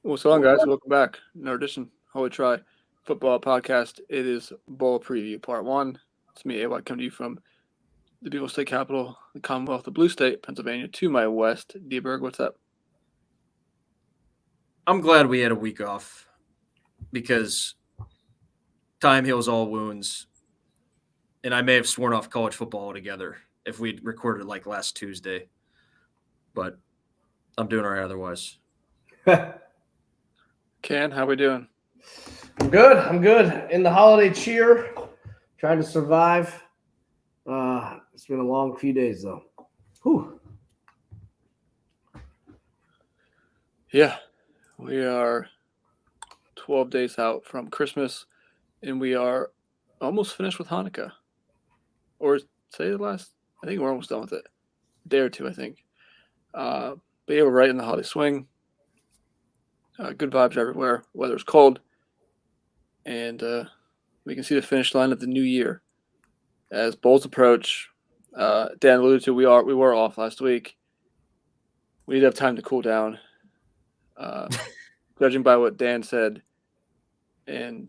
What's going on, guys? Welcome back. Another edition, Holy Try Football Podcast. It is Bowl Preview Part 1. It's me, AY, coming to you from the beautiful state capital, the Commonwealth, the Blue State, Pennsylvania. To my west, D-Berg, what's up? I'm glad we had a week off because time heals all wounds. And I may have sworn off college football altogether if we'd recorded like last Tuesday. But I'm doing all right otherwise. Ken, how we doing? I'm good. In the holiday cheer, trying to survive. It's been a long few days, though. Whew. Yeah, we are 12 days out from Christmas, and we are almost finished with Hanukkah. Or say the last, I think we're almost done with it. A day or two, I think. But yeah, we're right in the holiday swing. Good vibes everywhere. Weather's cold. And we can see the finish line of the new year. As bowls approach, Dan alluded to, we were off last week. We need to have time to cool down. Judging by what Dan said, and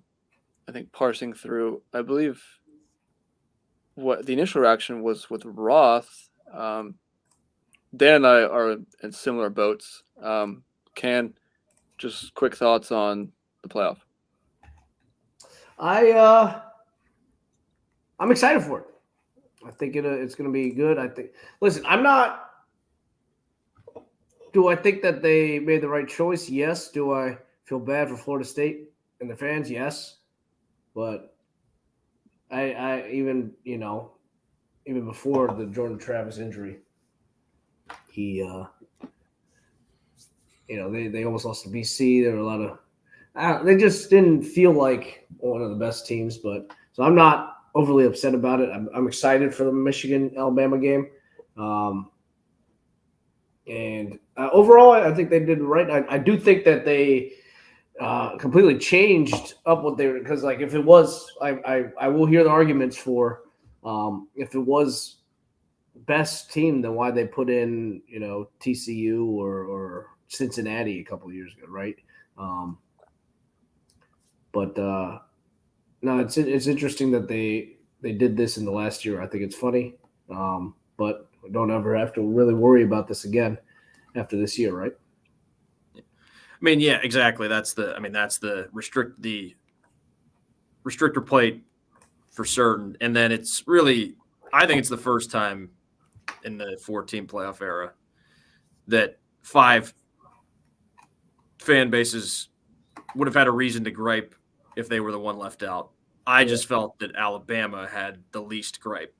I think parsing through, I believe what the initial reaction was with Roth. Dan and I are in similar boats. Just quick thoughts on the playoff. I'm excited for it. I think it's going to be good. Listen, I'm not. Do I think that they made the right choice? Yes. Do I feel bad for Florida State and the fans? Yes. But I even before the Jordan Travis injury, he they almost lost to BC. There were a lot of they just didn't feel like one of the best teams. But so I'm not overly upset about it. I'm excited for the Michigan-Alabama game. And overall, I think they did right. I do think that they completely changed up what they were, because like if it was, I will hear the arguments for if it was best team, then why they put in TCU or Cincinnati a couple of years ago, right? But no, it's interesting that they did this in the last year. I think it's funny, but we don't ever have to really worry about this again after this year, right? I mean, yeah, exactly. That's the restrictor plate for certain. And then it's really, I think it's the first time in the 4-team playoff era that 5 fan bases would have had a reason to gripe if they were the one left out. I just felt that Alabama had the least gripe,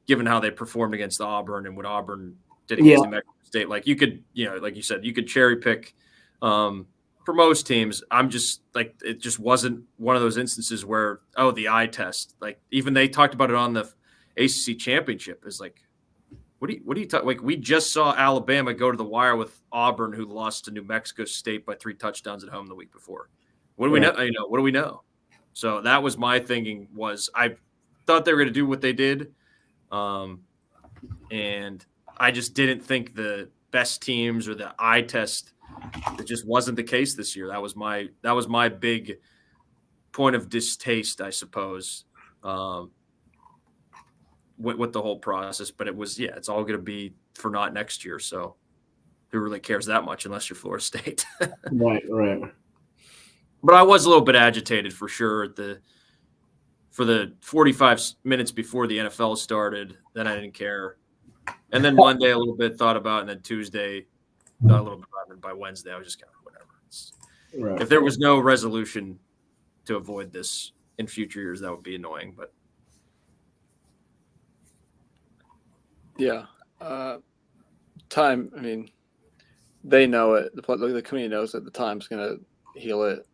given how they performed against Auburn and what Auburn did against New Mexico State. Like you could, like you said, you could cherry pick for most teams. I'm just like, it just wasn't one of those instances where, the eye test. Like even they talked about it on the ACC championship. Is like, what do you talk? Like we just saw Alabama go to the wire with Auburn, who lost to New Mexico State by 3 touchdowns at home the week before. What do we know? What do we know? So that was my thinking. Was I thought they were going to do what they did, and I just didn't think the best teams or the eye test. It just wasn't the case this year. That was my big point of distaste, I suppose, with the whole process. But it was, it's all going to be for naught next year. So who really cares that much unless you're Florida State? Right. But I was a little bit agitated for sure for the 45 minutes before the NFL started. Then I didn't care. And then Monday a little bit thought about it, and then Tuesday a little bit about it. By Wednesday I was just kind of whatever. If there was no resolution to avoid this in future years, that would be annoying. But yeah, time. I mean, they know it. The community knows that the time's going to heal it.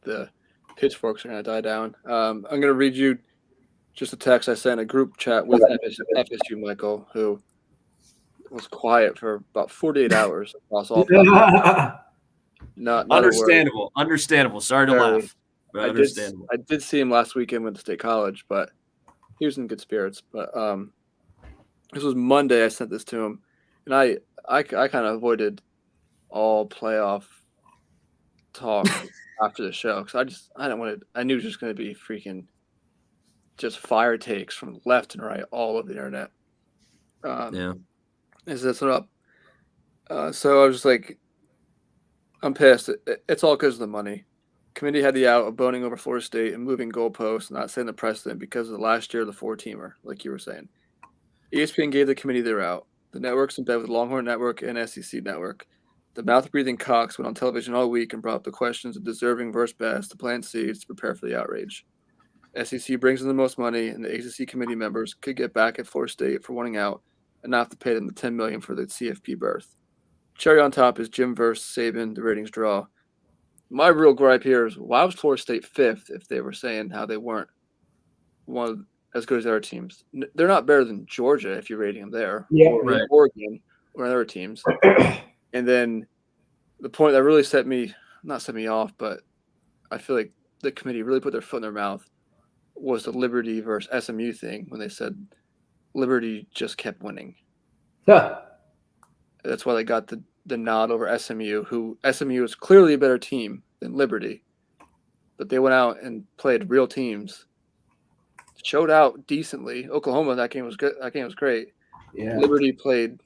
The pitchforks are going to die down. I'm going to read you just a text I sent in a group chat with FSU Michael, who was quiet for about 48 hours across all podcasts. Not understandable. Sorry to laugh, but understandable. I did see him last weekend with the State College, but he was in good spirits. But this was Monday. I sent this to him, and I kind of avoided all playoff talk after the show because I don't want to. I knew it was just going to be freaking just fire takes from left and right all over the internet. Yeah. Is this up? So I was just like, I'm pissed. It's all because of the money. Committee had the out of boning over Florida State and moving goalposts, not setting the precedent because of the last year of the four-teamer, like you were saying. ESPN gave the committee their out. The networks in bed with Longhorn Network and SEC Network. The mouth-breathing Cox went on television all week and brought up the questions of deserving versus best to plant seeds to prepare for the outrage. SEC brings in the most money, and the ACC committee members could get back at Florida State for wanting out and not have to pay them the $10 million for the CFP berth. Cherry on top is Jim versus Saban, the ratings draw. My real gripe here is why was Florida State fifth if they were saying how they weren't one as good as other teams? They're not better than Georgia if you're rating them there, or right. Oregon or other teams. And then the point that really not set me off, but I feel like the committee really put their foot in their mouth was the Liberty versus SMU thing when they said Liberty just kept winning. Huh. That's why they got the nod over SMU, who SMU is clearly a better team than Liberty. But they went out and played real teams, showed out decently. Oklahoma, that game was good. That game was great. Yeah. Liberty played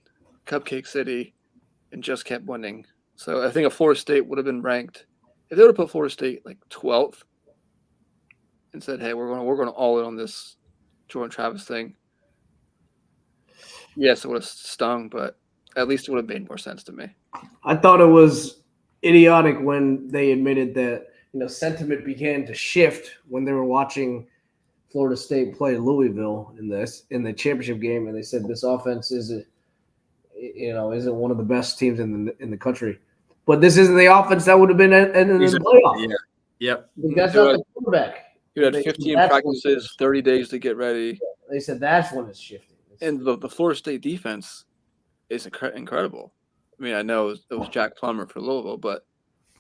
Cupcake City and just kept winning. So I think if Florida State would have been ranked, if they would have put Florida State like 12th and said, "Hey, we're going all in on this Jordan Travis thing," yes, it would have stung, but at least it would have made more sense to me. I thought it was idiotic when they admitted that sentiment began to shift when they were watching Florida State play Louisville in the championship game, and they said this offense isn't one of the best teams in the country. But this isn't the offense that would have been in the playoff. Yeah. Yep. That's not the quarterback. You had 15 practices, 30 days to get ready. They said that's when it's shifting. And the Florida State defense is incredible. I mean, I know it was Jack Plummer for Louisville, but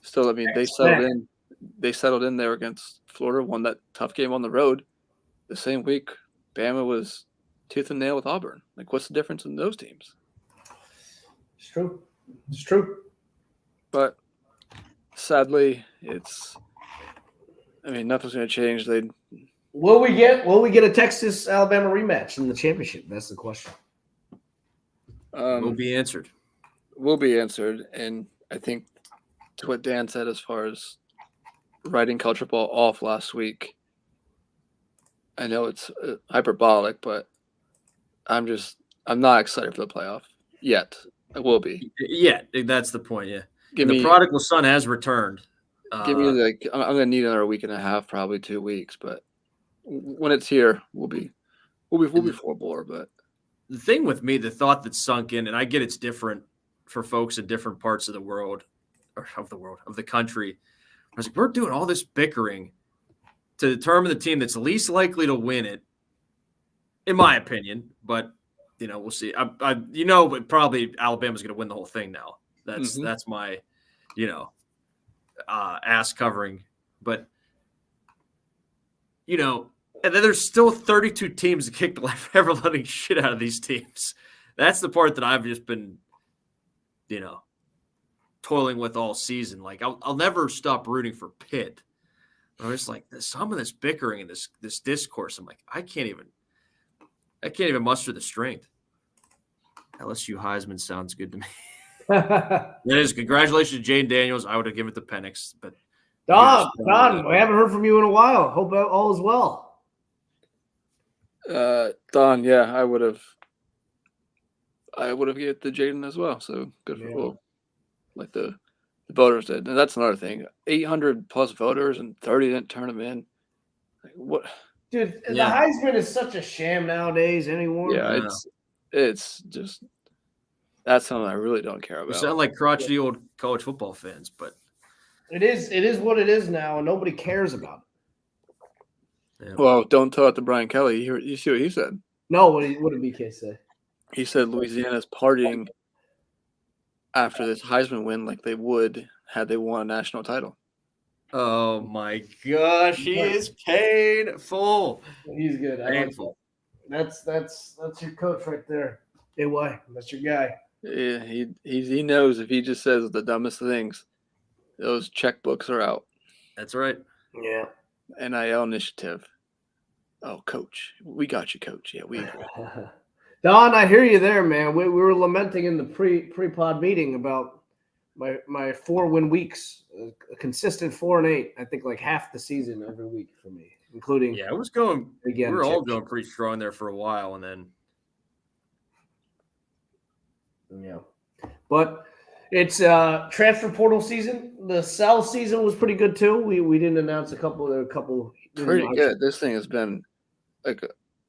still, I mean, they settled in. They settled in there against Florida, won that tough game on the road. The same week, Bama was tooth and nail with Auburn. Like, what's the difference in those teams? It's true. It's true. But sadly, nothing's going to change. Will we get a Texas Alabama rematch in the championship? That's the question. Will be answered. Will be answered, and I think to what Dan said as far as writing college football off last week, I know it's hyperbolic, but I'm not excited for the playoff yet. I will be. Yeah, that's the point. Yeah, the prodigal son has returned. Give me I'm going to need another week and a half, probably 2 weeks, but when it's here, we'll be full bore. But the thing with me, the thought that sunk in, and I get it's different for folks in different parts of the world, of the country. I was like, we're doing all this bickering to determine the team that's least likely to win it, in my opinion. But we'll see. But probably Alabama's going to win the whole thing now. That's my, ass covering. But and then there's still 32 teams that kick the ever-loving shit out of these teams. That's the part that I've just been, toiling with all season. Like, I'll never stop rooting for Pitt. But I'm just like, some of this bickering and this discourse, I'm like, I can't even muster the strength. LSU Heisman sounds good to me. It is. Congratulations to Jane Daniels. I would have given it to Penix, but Don, we haven't heard from you in a while. Hope all is well. Don, yeah, I would have given it to Jaden as well. So good for like the voters did. And that's another thing. 800 plus voters and 30 didn't turn them in. Like, what? Dude, the Heisman is such a sham nowadays anymore. Yeah, it's just that's something I really don't care about. We sound like crotchety old college football fans, but it is what it is now, and nobody cares about it. Yeah. Well, don't tell it to Brian Kelly. You see what he said? No, what did BK say? He said Louisiana's partying after this Heisman win like they would had they won a national title. Oh my gosh, he is painful. He's good. Painful. That's your coach right there. AY, that's your guy. Yeah, he knows if he just says the dumbest things, those checkbooks are out. That's right. Yeah. NIL initiative. Oh, coach, we got you, coach. Yeah, we agree. Don, I hear you there, man. We were lamenting in the pre-pod meeting about my 4-win weeks, a consistent 4-8. I think like half the season every week for me, including Yeah, it was going. again. We were all going pretty strong there for a while, and then Yeah, but it's transfer portal season. The sell season was pretty good too. We didn't announce a couple. Pretty good. This thing has been like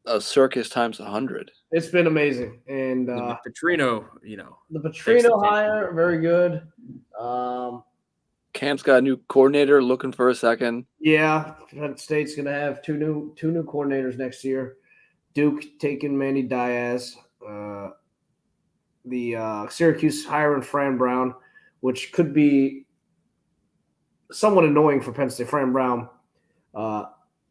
a circus times 100. It's been amazing, and Petrino, the takes the Petrino cake. hire very good. Camp's got a new coordinator looking for a second. Yeah, Penn State's gonna have two new coordinators next year. Duke taking Manny Diaz. The Syracuse hiring Fran Brown, which could be somewhat annoying for Penn State. Fran Brown,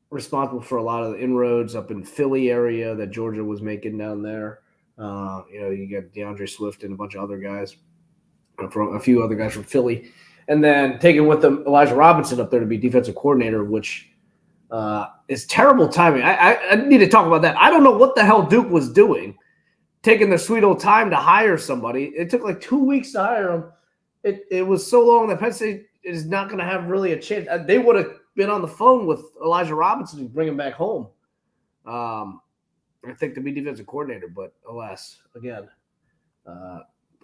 responsible for a lot of the inroads up in Philly area that Georgia was making down there. You got DeAndre Swift and a bunch of other guys, from a few other guys from Philly, and then taking with them Elijah Robinson up there to be defensive coordinator, which is terrible timing. I need to talk about that. I don't know what the hell Duke was doing, taking their sweet old time to hire somebody. It took like 2 weeks to hire him. It was so long that Penn State is not going to have really a chance. They would have been on the phone with Elijah Robinson to bring him back home. I think to be defensive coordinator, but alas, again,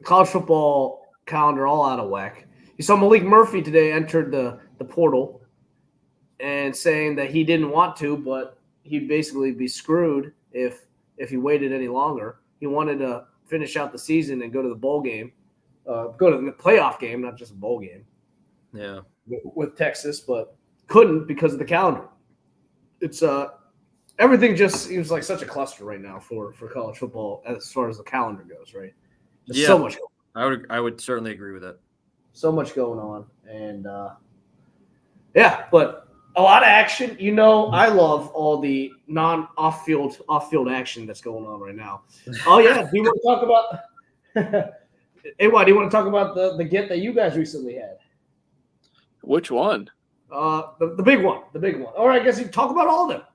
college football calendar all out of whack. You saw Malik Murphy today entered the portal and saying that he didn't want to, but he'd basically be screwed if he waited any longer. He wanted to finish out the season and go to the bowl game, go to the playoff game, not just a bowl game. Yeah, with Texas, but couldn't because of the calendar. It's everything just seems like such a cluster right now for college football as far as the calendar goes, right? There's so much going on. I would certainly agree with that. So much going on, and but a lot of action. I love all the off-field action that's going on right now. Oh yeah, do you want to talk about? Hey, why do you want to talk about the get that you guys recently had? Which one? The big one. The big one. All right, I guess you talk about all of them.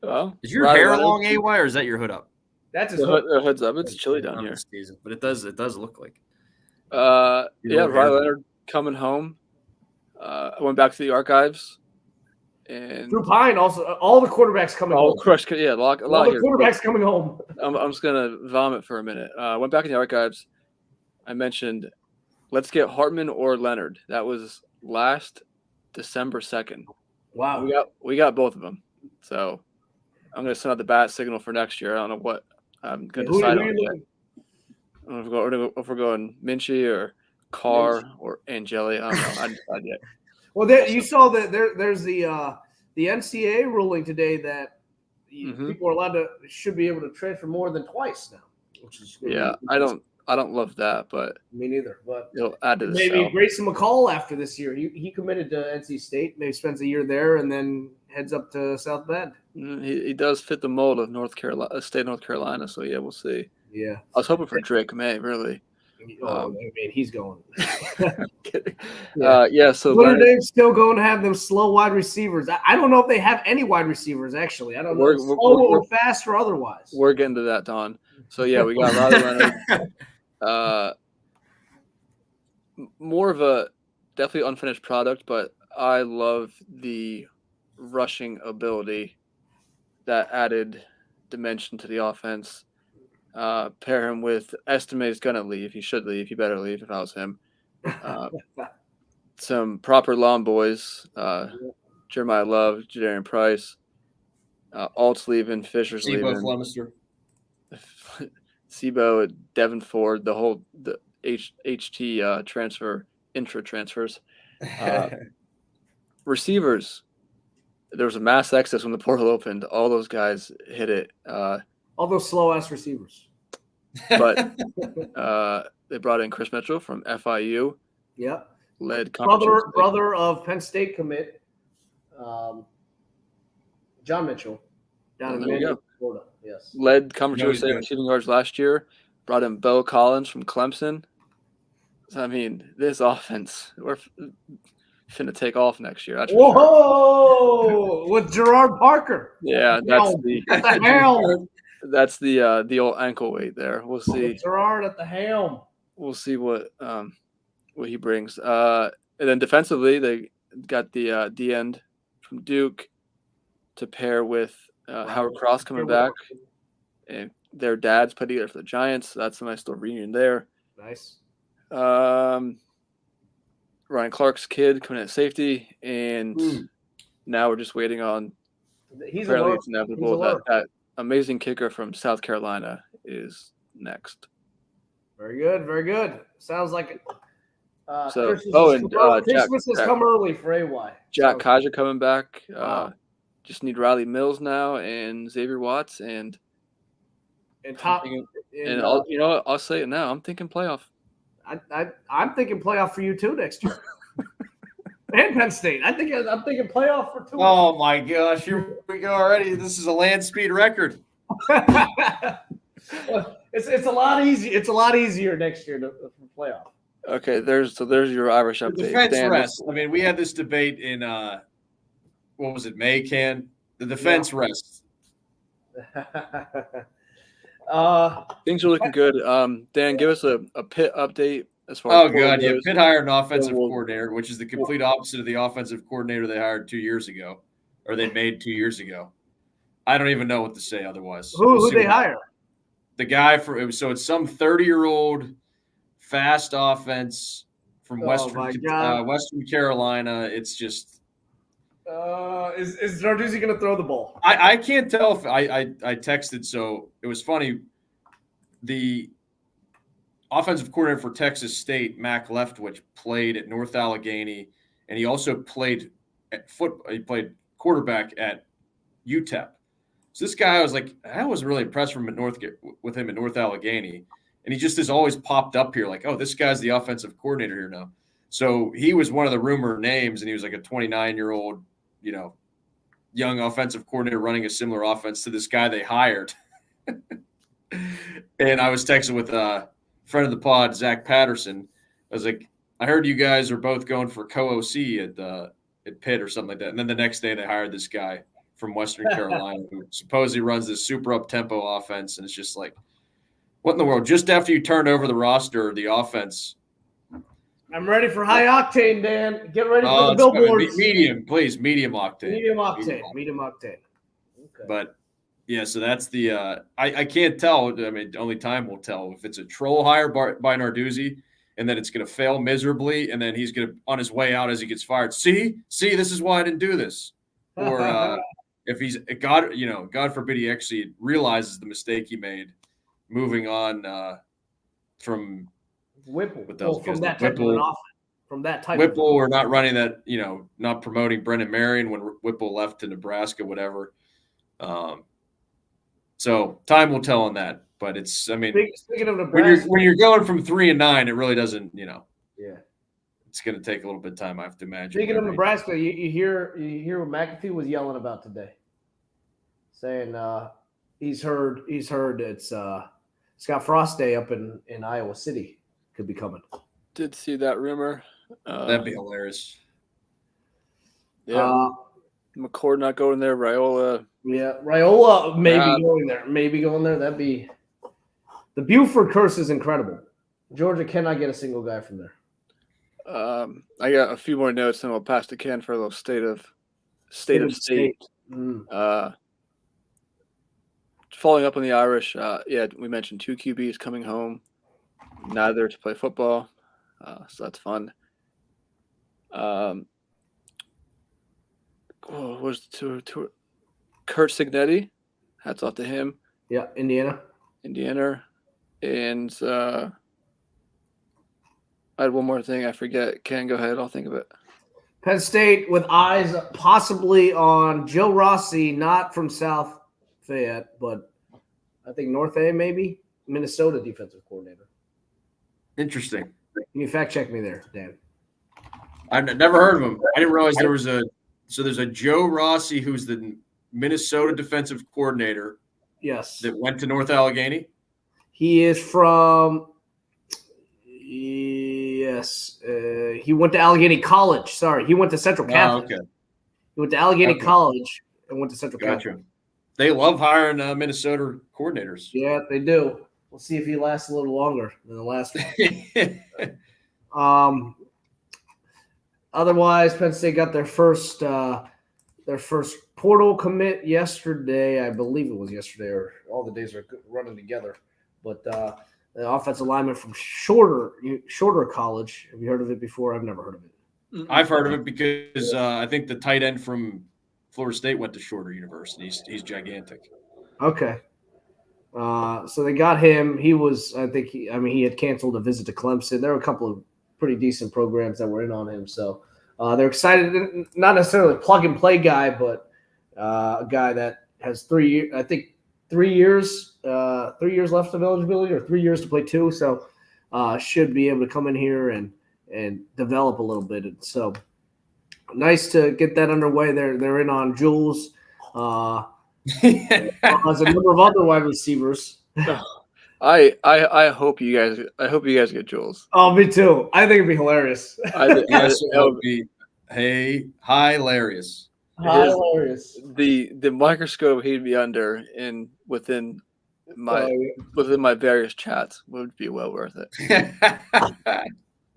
Well, is your hair long, AY, or is that your hood up? That's his the hood's up. It's chilly down here. Season, but it does look like. Riley Leonard coming home. I went back to the archives, and Drew Pine also. All the quarterbacks coming home. Crush, yeah, a lot of quarterbacks coming home. I'm just gonna vomit for a minute. Went back in the archives. I mentioned, let's get Hartman or Leonard. That was last December 2nd. Wow. We got both of them. So I'm gonna send out the bat signal for next year. I don't know what I'm gonna decide on yet. I don't know if we're going Minchie or Carr or Angeli. I don't know. I haven't decided yet. Well, you saw that there's the NCAA ruling today that people are should be able to transfer more than twice now. Which is I don't love that, but me neither. But it'll add to the maybe Grayson McCall after this year. He committed to NC State. Maybe spends a year there and then heads up to South Bend. He does fit the mold of North Carolina. So yeah, we'll see. Yeah, I was hoping for Drake May, really. I mean, he's going. So Notre Dame's still going to have them slow wide receivers. I don't know if they have any wide receivers, actually. I don't know if slow or fast or otherwise. We're getting to that, Don. So, yeah, we got Riley Leonard. More of a definitely unfinished product, but I love the rushing ability, that added dimension to the offense. Pair him with Estime is going to leave. He should leave. He better leave if I was him. Some proper lawn boys. Jeremiah Love, Jadarian Price. Alt's leaving. Fisher's leaving. Flemister. Sebo, Devin Ford, the HT transfers. Receivers. There was a mass exodus when the portal opened. All those guys hit it. All those slow-ass receivers. But they brought in Chris Mitchell from FIU. Yep. Led brother of Penn State commit, John Mitchell, down in Florida. Yes. Led conference USA receiving yards last year. Brought in Bo Collins from Clemson. So, I mean, this offense, we're finna take off next year. That's for sure. Whoa! With Gerard Parker. Yeah, At the helm. that's the old ankle weight there. We'll see. With Gerard at the helm. We'll see what he brings. And then defensively, they got the D end from Duke to pair with Howard Cross coming back, and their dads played together for the Giants. So that's a nice little reunion there. Nice. Ryan Clark's kid coming in at safety, and now we're just waiting on. He's apparently alert. it's inevitable that amazing kicker from South Carolina is next. Very good. Very good. Sounds like So, Christmas has come early for AY. Jack Kaiser coming back. Wow. Just need Riley Mills now and Xavier Watts and top. I'll say it now. I'm thinking playoff. I'm thinking playoff for you too next year. And Penn State. I'm thinking playoff for two. Oh my gosh, here we go already. This is a land speed record. It's a lot easier. It's a lot easier next year for playoff. Okay, there's your Irish update. Defense Dan, rest. I mean, we had this debate in what was it, May, Can? The defense rest. Things are looking good. Dan, give us a Pitt update as far Oh as god, yeah. goes. Pitt hired an offensive coordinator, which is the complete opposite of the offensive coordinator they hired 2 years ago, or they made 2 years ago. I don't even know what to say otherwise. Who they hire? The guy it's some 30-year-old fast offense from Western Carolina. It's just is Narduzzi going to throw the ball? I can't tell if I texted, so it was funny. The offensive coordinator for Texas State, Mac Leftwich, played at North Allegheny, and he also played He played quarterback at UTEP. So this guy, I was really impressed with him at North Allegheny, and he just has always popped up here like, oh, this guy's the offensive coordinator here now. So he was one of the rumor names, and he was like a 29-year-old, young offensive coordinator running a similar offense to this guy they hired. And I was texting with a friend of the pod, Zach Patterson. I was like, I heard you guys are both going for co-OC at Pitt or something like that. And then the next day they hired this guy from Western Carolina who supposedly runs this super up-tempo offense. And it's just like, what in the world? Just after you turned over the roster, the offense. I'm ready for high octane, Dan. Get ready for the billboards. Medium, please. Medium octane. Medium octane. Okay. But yeah, so that's the I can't tell. I mean, only time will tell if it's a troll hire by Narduzzi, and then it's going to fail miserably, and then he's going to, on his way out as he gets fired, see, this is why I didn't do this. Or if he's God forbid he actually realizes the mistake he made, moving on from Whipple. From that type of an offense. From that type. Whipple, or not running that, not promoting Brendan Marion when Whipple left to Nebraska, whatever. So time will tell on that, but it's, I mean, speaking of Nebraska, when you're going from 3-9, it really doesn't, yeah, it's going to take a little bit of time, I have to imagine. Speaking of Nebraska, you hear what McAfee was yelling about today, saying he's heard it's Scott Frost Day up in Iowa City could be coming. Did see that rumor. That'd be hilarious. Yeah. McCord not going there. Raiola. Yeah, Raiola maybe going there. That'd be the Buford curse is incredible. Georgia cannot get a single guy from there. I got a few more notes, and we'll pass to Ken for a little state of state. Following up on the Irish, we mentioned 2 QBs coming home, neither to play football, so that's fun. Was to Kurt Signetti? Hats off to him. Yeah, Indiana, and I had one more thing I forget. Ken, go ahead. I'll think of it. Penn State with eyes possibly on Joe Rossi, not from South Fayette, but I think North A, maybe Minnesota defensive coordinator. Interesting. Can you fact check me there, Dan? I've never heard of him. I didn't realize there's a Joe Rossi who's the Minnesota defensive coordinator. Yes. That went to North Allegheny. He is from. Yes, he went to Allegheny College. Sorry, he went to Central Catholic. Okay. He went to Allegheny Okay. College and went to Central Catholic. Gotcha. They love hiring Minnesota coordinators. Yeah, they do. We'll see if he lasts a little longer than the last one. Otherwise, Penn State got their first portal commit yesterday. I believe it was yesterday, or all the days are running together. But the offensive lineman from Shorter College. Have you heard of it before? I've never heard of it. I've heard of it because I think the tight end from Florida State went to Shorter University. He's gigantic. Okay. So they got him. He was, he had canceled a visit to Clemson. There were a couple of pretty decent programs that were in on him. So they're excited. Not necessarily a plug and play guy, but a guy that has 3 years, I think 3 years, 3 years left of eligibility, or 3 years to play 2. So should be able to come in here and develop a little bit. And so nice to get that underway. They're in on Jules. As a number of other wide receivers. I hope you guys get Jules. Oh, me too. I think it'd be hilarious. Yes, it would be. Hey, hilarious. Hilarious. The microscope he'd be under within my various chats would be well worth it.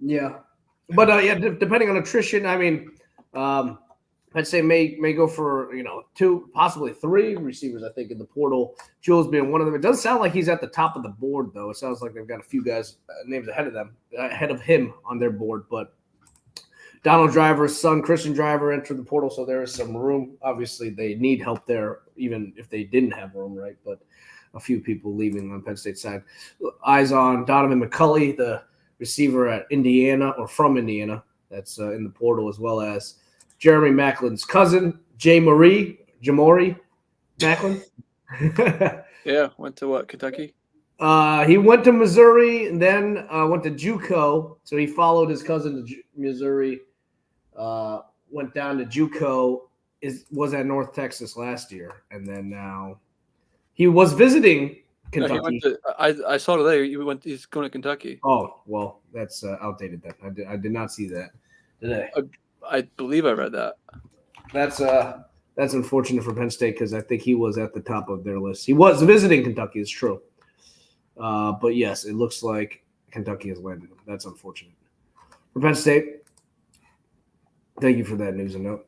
Yeah, but depending on attrition, I mean, I'd say may go for 2, possibly 3 receivers. I think in the portal, Jules being one of them. It doesn't sound like he's at the top of the board though. It sounds like they've got a few guys names ahead of him on their board. But Donald Driver's son, Christian Driver, entered the portal, so there is some room. Obviously, they need help there, even if they didn't have room, right? But a few people leaving on Penn State side. Eyes on Donovan McCulley, the receiver at Indiana or from Indiana. That's in the portal, as well as Jeremy Macklin's cousin, Jamori Macklin. Yeah, went to what, Kentucky? He went to Missouri and then went to JUCO. So he followed his cousin to Missouri, went down to JUCO, was at North Texas last year, and then now he was visiting Kentucky. No, I saw today he's going to Kentucky. Oh, well, that's outdated then. I did not see that today. I believe I read that. That's unfortunate for Penn State because I think he was at the top of their list. He was visiting Kentucky, it's true. But yes, it looks like Kentucky has landed him. That's unfortunate for Penn State. Thank you for that news and note.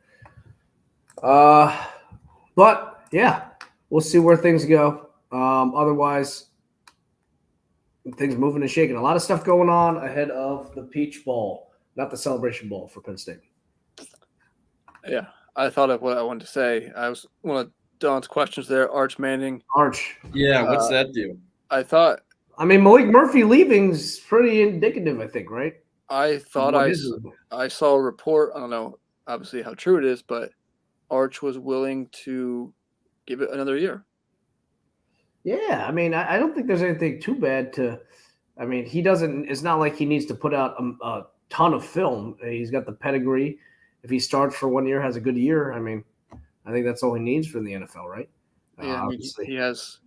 But yeah, we'll see where things go. Otherwise, things moving and shaking. A lot of stuff going on ahead of the Peach Bowl, not the Celebration Bowl for Penn State. Yeah, I thought of what I wanted to say. I was one of Don's questions there. Arch Manning. Yeah, what's that do? I mean, Malik Murphy leaving's pretty indicative, I think, right? I thought I saw a report. I don't know, obviously, how true it is, but Arch was willing to give it another year. Yeah, I mean, I don't think there's anything too bad to. I mean, he doesn't. It's not like he needs to put out a ton of film. He's got the pedigree. If he starts for 1 year, has a good year, I mean, I think that's all he needs for the NFL, right? Yeah, obviously. He has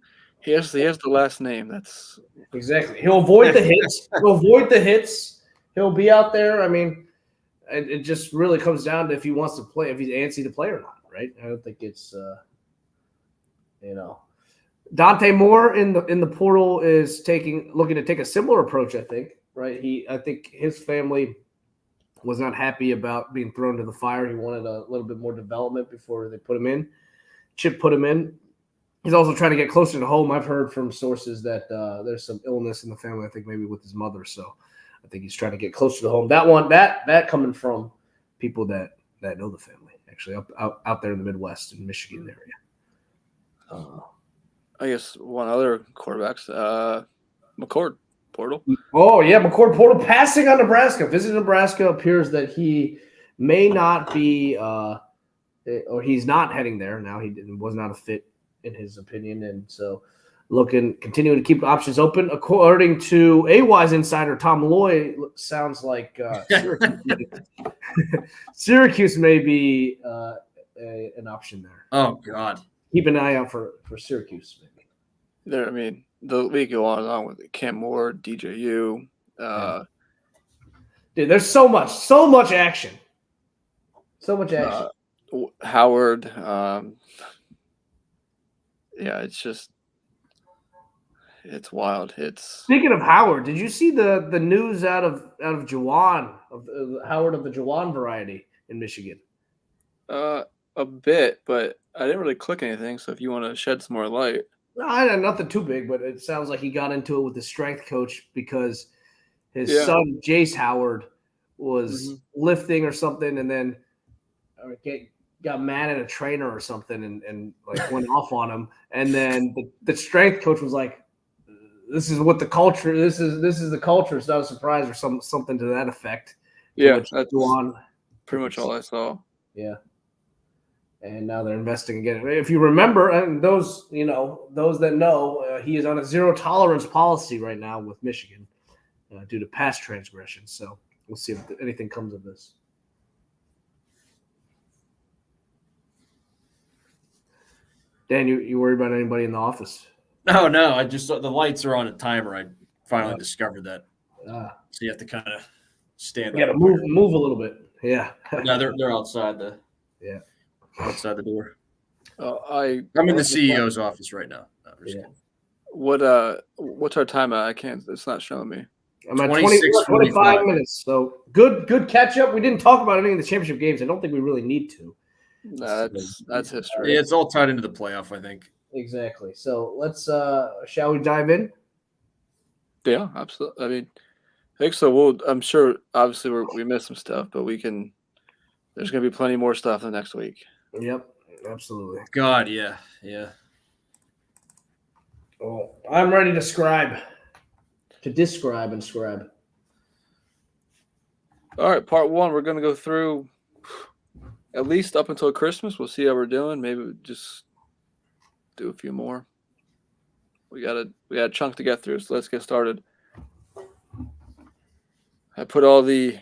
the last name. That's exactly. He'll avoid the hits. He'll be out there. I mean, it just really comes down to if he wants to play, if he's antsy to play or not, right? I don't think it's Dante Moore in the portal is looking to take a similar approach, I think, right? I think his family was not happy about being thrown to the fire. He wanted a little bit more development before they put him in. Chip put him in. He's also trying to get closer to home. I've heard from sources that there's some illness in the family, I think maybe with his mother. So I think he's trying to get closer to home. That coming from people that know the family, actually, out there in the Midwest and Michigan area. I guess one other quarterbacks, McCord portal. Oh, yeah, McCord portal passing on Nebraska. Visiting Nebraska, appears that he may not be or he's not heading there now. He was not a fit in his opinion, and so continuing to keep options open. According to AY's insider Tom Loy, sounds like Syracuse may be an option there. Oh God, keep an eye out for Syracuse. There, I mean, we go on and on with it. Cam Ward, DJU. Dude, there's so much action. So much action. Howard. It's wild. Speaking of Howard, did you see the news out of Juwan, of Howard of the Juwan variety in Michigan? A bit, but I didn't really click anything. So if you want to shed some more light. No, I had nothing too big, but it sounds like he got into it with the strength coach because his son Jace Howard was lifting or something, and then got mad at a trainer or something, and like went off on him. And then the strength coach was like, "This is what the culture. This is the culture. It's not a surprise," or something to that effect. Yeah, that's pretty much all I saw. Yeah. And now they're investing again. If you remember, and those that know, he is on a zero tolerance policy right now with Michigan due to past transgressions. So we'll see if anything comes of this. Dan, you worried about anybody in the office? No. I just the lights are on a timer. I finally discovered that. So you have to kind of stand. You got to move a little bit. Yeah. No, they're outside the. Yeah. Outside the door. I'm in the CEO's office right now. No, what's our time at? I can't. It's not showing me. I'm at 25 minutes. So good catch up. We didn't talk about any of the championship games. I don't think we really need to. No, that's history. Yeah, it's all tied into the playoff, I think. Exactly. So let's shall we dive in? Yeah, absolutely. I mean, I think so. I'm sure. Obviously, we missed some stuff, but we can. There's going to be plenty more stuff the next week. Yep, absolutely. God, yeah. Well, I'm ready to describe and scribe. All right, part one. We're going to go through at least up until Christmas. We'll see how we're doing. Maybe we'll just do a few more. We got a chunk to get through, so let's get started. I put all the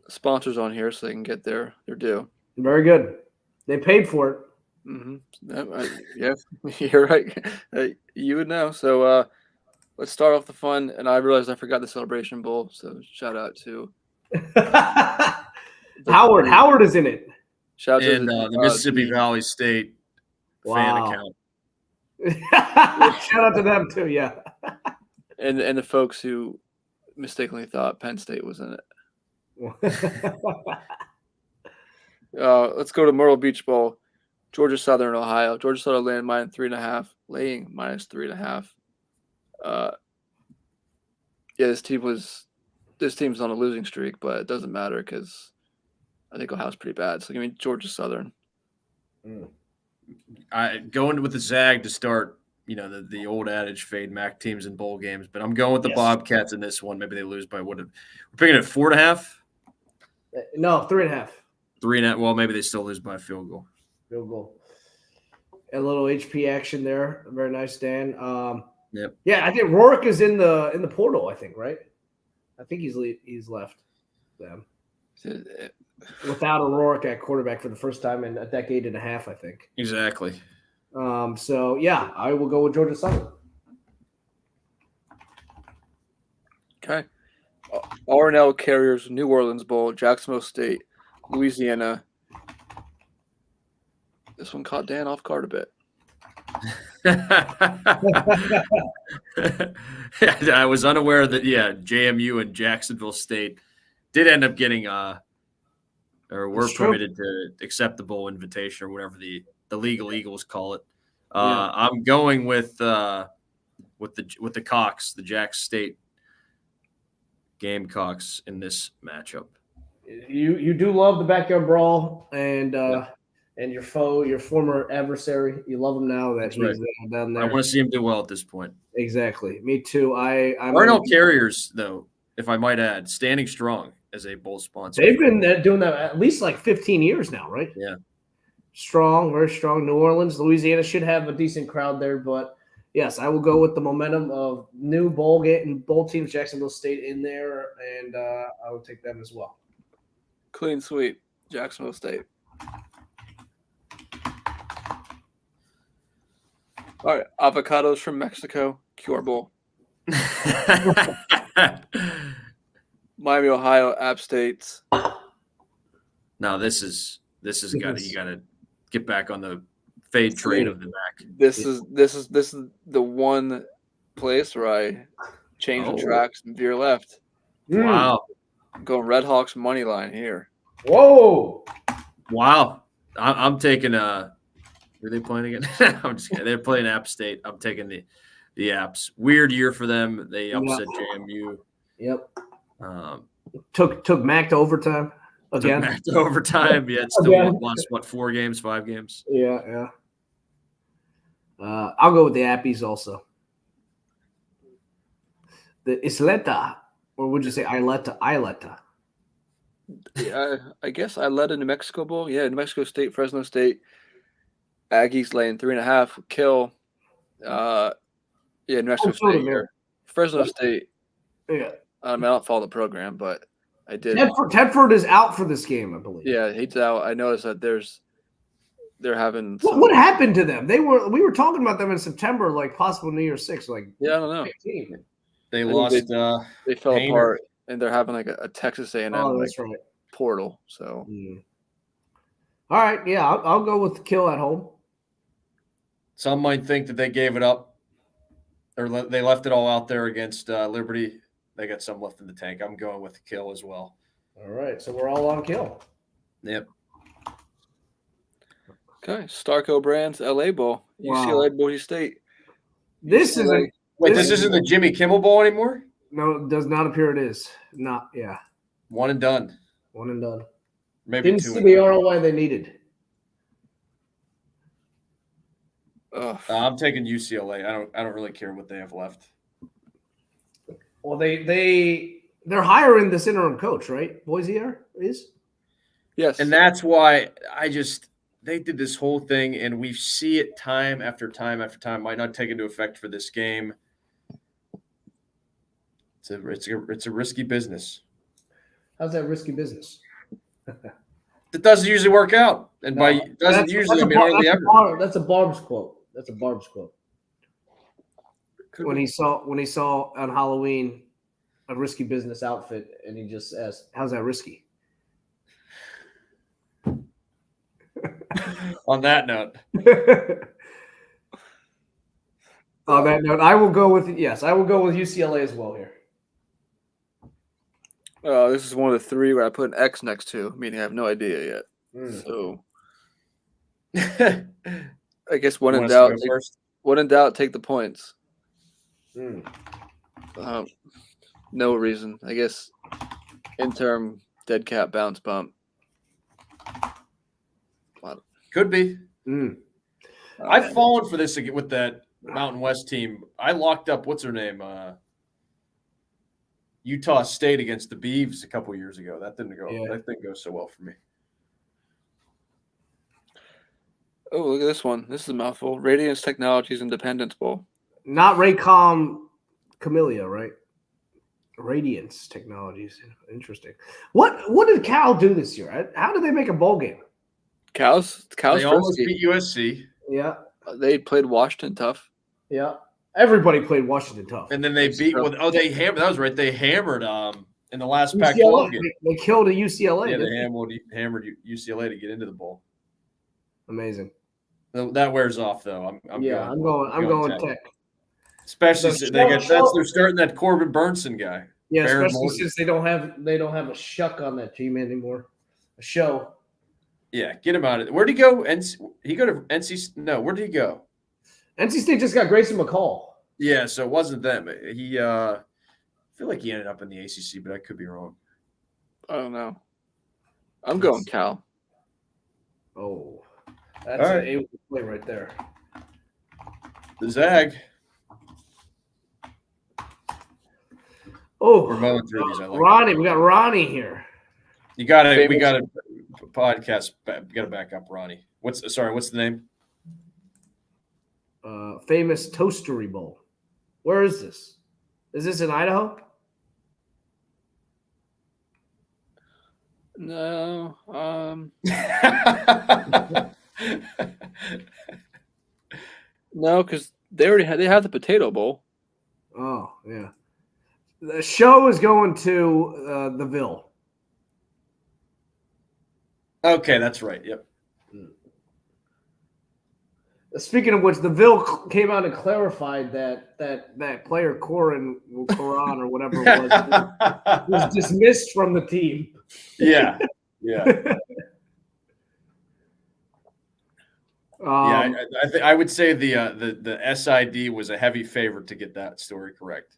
sponsors on here so they can get their due. Very good. They paid for it. Mm-hmm. Yeah, you're right. You would know. So let's start off the fun. And I realized I forgot the Celebration Bowl. So shout out to Howard. Howard is in it. Shout out to the Mississippi Valley State fan account. Shout out to them too. Yeah. And the folks who mistakenly thought Penn State was in it. Let's go to Myrtle Beach Bowl. Georgia Southern, Ohio. Georgia Southern laying -3.5. Laying -3.5. This team's on a losing streak, but it doesn't matter because I think Ohio's pretty bad. So give me Georgia Southern. I going with the Zag to start. The old adage, fade MAC teams in bowl games, but I'm going with the Bobcats in this one. Maybe they lose by what? We're picking at 4.5. No, 3.5. 3.5. Well, maybe they still lose by a field goal. Field goal. A little HP action there. Very nice, Dan. Yep. Yeah, I think Rourke is in the portal. I think, right? I think he's left them without a Rourke at quarterback for the first time in a decade and a half. I think. Exactly. So yeah, I will go with Georgia Southern. Okay. R&L Carriers, New Orleans Bowl, Jacksonville State, Louisiana. This one caught Dan off guard a bit. I was unaware that JMU and Jacksonville State did end up getting or were permitted to accept the bowl invitation or whatever the legal Eagles call it. I'm going with the Cox, the Jack State Gamecocks in this matchup. You do love the backyard brawl and your foe, your former adversary. You love him now that he's down there. I want to see him do well at this point. Exactly. Me too. I'm R&L Carriers, though, if I might add, standing strong as a bowl sponsor. They've been doing that at least like 15 years now, right? Yeah. Strong, very strong. New Orleans, Louisiana should have a decent crowd there, but yes, I will go with the momentum of new bowl teams, Jacksonville State in there, and I will take them as well. Clean sweep, Jacksonville State. All right, avocados from Mexico, Cure Bowl. Miami, Ohio, App States. No, this is got you got to get back on the fade train of the back. This is the one place where I change the tracks and veer left. Wow. I'm going Red Hawks money line here. Whoa. Wow. I'm taking Were they playing again? I'm just kidding. They're playing App State. I'm taking the Apps. Weird year for them. They upset JMU. Yep. Um, Took Mac to overtime again. Took Mac to overtime. Yeah, it's still lost 4 games, 5 games. Yeah. I'll go with the Appies also. The Isleta, or would you say Ileta? Yeah, I guess I led a New Mexico Bowl. Yeah, New Mexico State, Fresno State. Aggies laying 3.5. Kill. New Mexico State here. Fresno State. Yeah. I don't follow the program, but I did. Tedford is out for this game, I believe. Yeah, he's out. I noticed that they're having. What happened to them? We were talking about them in September, like possible New Year's 6. Like, yeah, I don't know. They lost. They fell apart, and they're having like a Texas A&M that's right. portal. So, all right, yeah, I'll go with Kill at home. Some might think that they gave it up, or they left it all out there against Liberty. They got some left in the tank. I'm going with the Kill as well. All right, so we're all on Kill. Yep. Okay, Starco Brands LA Bowl, UCLA Boise State. This isn't. Wait, this isn't the Jimmy Kimmel Bowl anymore? No, it does not appear it is. Not, yeah. One and done. One and done. Maybe Didn't 2 see the ROI they needed. I'm taking UCLA. I don't really care what they have left. Well, they're hiring this interim coach, right? Boise is? Yes. And that's why they did this whole thing, and we see it time after time after time. Might not take into effect for this game. It's a risky business. How's that risky business? It doesn't usually work out, and doesn't usually. I mean, hardly ever. That's a Barb's quote. When he saw on Halloween a risky business outfit, and he just asked, "How's that risky?" On that note. On that note, I will go with UCLA as well here. This is one of the 3 where I put an X next to, meaning I have no idea yet. So I guess when in doubt, take the points. No reason. I guess interim dead cat bounce bump. Could be. I've fallen for this with that Mountain West team. I locked up, what's her name? Utah State against the Beavs a couple years ago. That didn't go so well for me. Oh, look at this one. This is a mouthful. Radiance Technologies Independence Bowl. Not Raycom Camellia, right? Radiance Technologies. Interesting. What did Cal do this year? How did they make a bowl game? Cal's They almost frisky. beat USC. Yeah. They played Washington tough. Yeah. Everybody played Washington tough. And then they beat they hammered. That was right. They hammered in the last UCLA. Pac-12 game. They killed a UCLA. Yeah, they hammered UCLA to get into the bowl. Amazing. That wears off though. I'm going Tech. Especially they're starting that Corbin Burnson guy. Yeah, Baron especially Morton. since they don't have a shuck on that team anymore. A show. Yeah, get him out of it. Where'd he go? He go to NC? No, where did he go? NC State just got Grayson McCall. Yeah, so it wasn't them. He I feel like he ended up in the ACC, but I could be wrong. I don't know. I'm going Cal. Oh, that's an A play right there. The Zag. Oh, we're going through these. Ronnie, we got Ronnie here. We got a podcast. We got to back up Ronnie. What's the name? Famous Toastery Bowl. Where is this? Is this in Idaho? No. No, because they have the Potato Bowl. Oh, yeah. The show is going to the Ville. Okay, that's right. Yep. Speaking of which, the Ville came out and clarified that player Corin or whatever it was dismissed from the team. Yeah. Yeah. I would say the SID was a heavy favorite to get that story correct.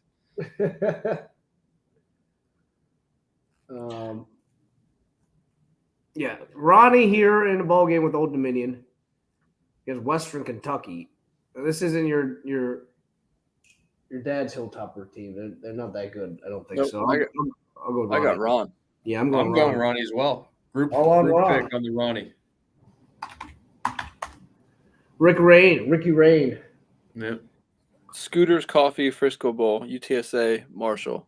Yeah, Ronnie here in a ball game with Old Dominion against Western Kentucky. This isn't your dad's Hilltopper team. They're not that good. I don't think Nope, so. I'll go with I Ronnie. got Ron. Yeah, I'm going Ronnie. Ronnie as well. Group All on pick Ron. on the Ronnie. Ricky Rain. Yep. Scooters Coffee, Frisco Bowl, UTSA, Marshall.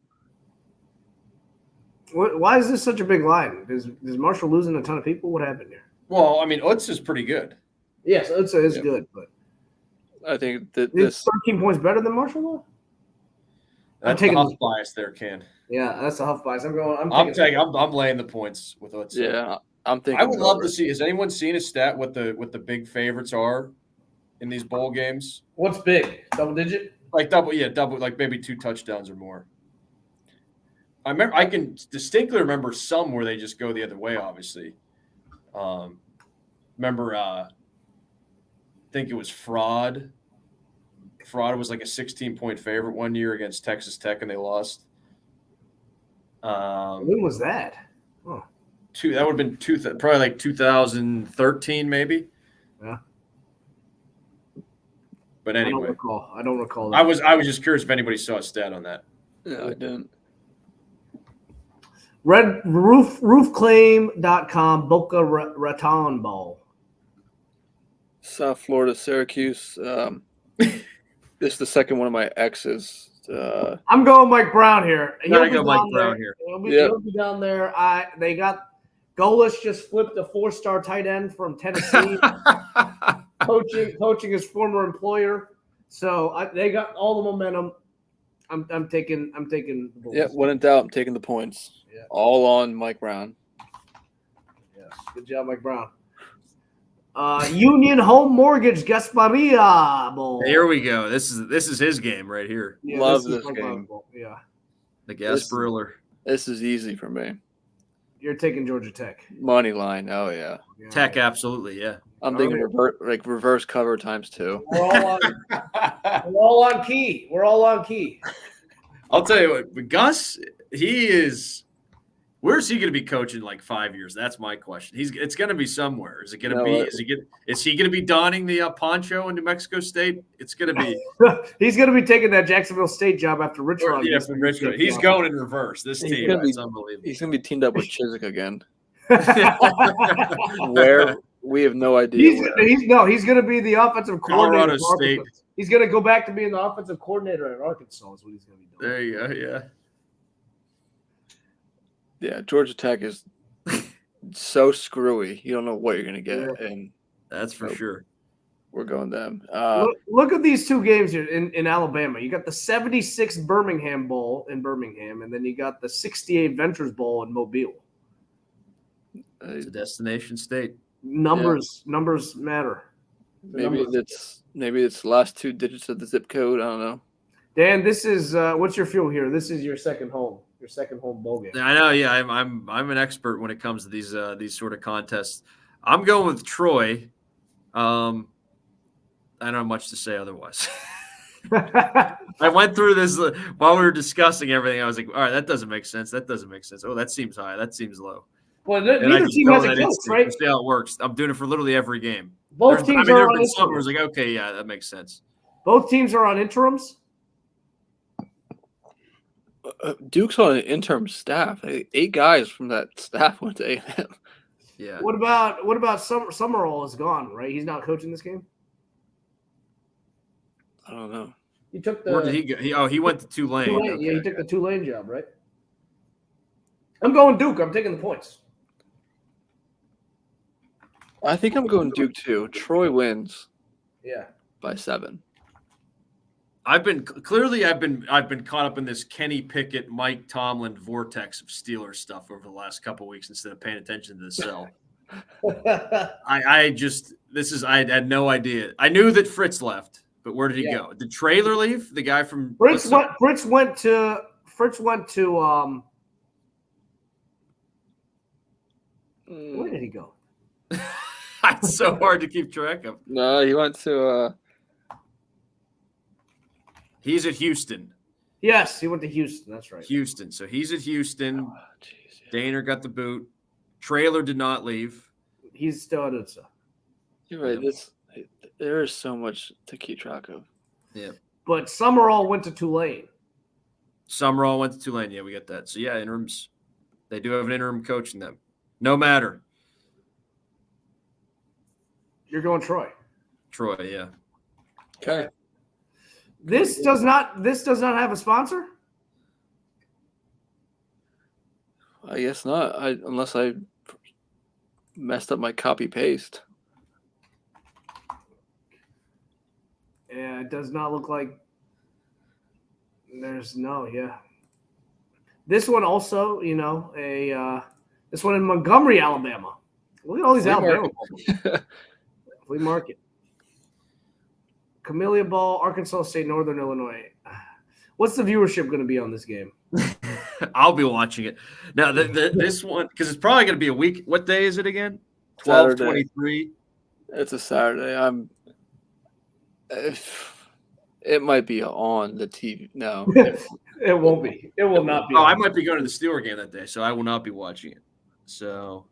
Why is this such a big line? Is Marshall losing a ton of people? What happened here? Well, I mean, Utz is pretty good. Yes, it's Yep. good, but I think that it's this 13 points better than Marshall though? That's taking the Huff the- bias there, Ken. Yeah, that's a Huff bias. I'm laying the points with Utz. yeah, I'm thinking. I would love over. to see. Has anyone seen a stat what the big favorites are in these bowl games? What's big? Double digit? Like double, like maybe 2 touchdowns or more. I can distinctly remember some where they just go the other way. Obviously, remember, I think it was Fraud. Fraud was like a 16-point favorite one year against Texas Tech, and they lost. When was that? Oh. That would have been probably like 2013, maybe. Yeah. But anyway, I don't recall that. I was just curious if anybody saw a stat on that. Yeah, I didn't. Roofclaim.com Boca Raton Bowl. South Florida, Syracuse. This is the second one of my exes. I'm going Mike Brown here. Gotta go Mike Brown here. He'll be down there. They got Golis just flipped a 4-star tight end from Tennessee, coaching his former employer. So they got all the momentum. I'm taking the Bulls. Yeah, when in doubt, I'm taking the points. Yeah. All on Mike Brown. Yes. Good job, Mike Brown. Union Home Mortgage Gasparilla Bowl. Here we go. This is his game right here. Yeah, Love is this Mike game. Brown's bowl. Yeah. The Gasparilla. This is easy for me. You're taking Georgia Tech. Money line. Oh yeah. Yeah. Tech, absolutely, yeah. I'm thinking reverse cover times 2. We're all on key. We're all on key. I'll tell you what, Gus, where's he going to be coaching like 5 years? That's my question. It's going to be somewhere. Is it going to be? Is he going to be donning the poncho in New Mexico State? It's going to be. He's going to be taking that Jacksonville State job after Richard. Yeah, from Richard. He's going in reverse. This He's team, gonna it's be- unbelievable. He's gonna be teamed up with Chiswick again. Where we have no idea. He's going to be the offensive coordinator. Colorado State. He's going to go back to being the offensive coordinator at Arkansas. Is what he's going to be doing. There you go. Yeah. Yeah, Georgia Tech is so screwy. You don't know what you're gonna get, and That's for sure. we're going them. Look at these two games here in Alabama. You got the 76 Birmingham Bowl in Birmingham, and then you got the 68 Ventures Bowl in Mobile. It's a destination state. Numbers matter. Maybe it's the last 2 digits of the zip code. I don't know. Dan, this is what's your fuel here? This is your second home bowl game. I know. Yeah, I'm an expert when it comes to these sort of contests. I'm going with Troy. I don't have much to say otherwise. I went through this while we were discussing everything. I was like, all right, that doesn't make sense. That doesn't make sense. Oh, that seems high. That seems low. Well, And I neither just team go has with a that coach, instinct. right? We'll see how it works. I'm doing it for literally every game. Both teams there are have on been some where interims. it's like, okay, yeah, that makes sense. Both teams are on interims. Duke's on an interim staff. 8 guys from that staff went to A&M. Yeah. What about Summerall is gone, right? He's not coaching this game. I don't know. He took Where did the he go? He went to Tulane. Tulane. Okay. Yeah, he took the Tulane job, right? I'm going Duke. I'm taking the points. I think I'm going Duke too. Troy wins. Yeah. by 7. I've been caught up in this Kenny Pickett, Mike Tomlin vortex of Steelers stuff over the last couple of weeks instead of paying attention to the cell. I had no idea. I knew that Fritz left, but where did he go? Did Traylor leave? The guy from Fritz went to where did he go? It's so hard to keep track of. No, he went to He's at Houston. Yes, he went to Houston. That's right. Houston. So he's at Houston. Oh, geez. Daner got the boot. Traylor did not leave. He's still at it. You're right. There is so much to keep track of. Yeah. But Summerall went to Tulane. Summerall went to Tulane. Yeah, we got that. So, yeah, interims. They do have an interim coach in them. No matter. You're going Troy. Troy, yeah. Okay. This does not have a sponsor? I guess not. Unless I messed up my copy paste. Yeah, it does not look like there's no, yeah. This one also, this one in Montgomery, Alabama. Look at all these Flea Alabama market. bubbles. Flea market. Camellia Ball, Arkansas State, Northern Illinois. What's the viewership going to be on this game? I'll be watching it. Now, this one, because it's probably going to be a week. What day is it again? 12/23. It's a Saturday. It might be on the TV. No. It won't be. It will not be. Oh, I might be going to the Steeler game that day, so I will not be watching it. So,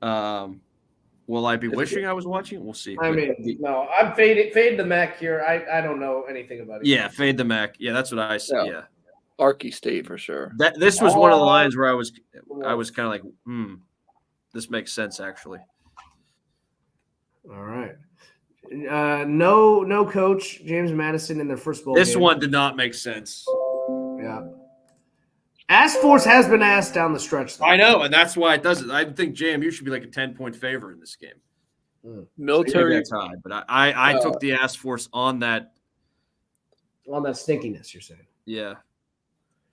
will I be wishing I was watching? We'll see. I mean, no, I'm fade the Mac here. I don't know anything about it. Yeah, fade the Mac. Yeah, that's what I said. Yeah. Arky State for sure. This was one of the lines where I was kind of like, this makes sense actually. All right. No coach, James Madison in their first bowl This game. one did not make sense. Yeah. Ask Force has been asked down the stretch, though. I know, and that's why it doesn't. I think JMU should be like a 10-point favorite in this game. Military. That's high, but I took the Ask Force on that. On that stinkiness, you're saying. Yeah.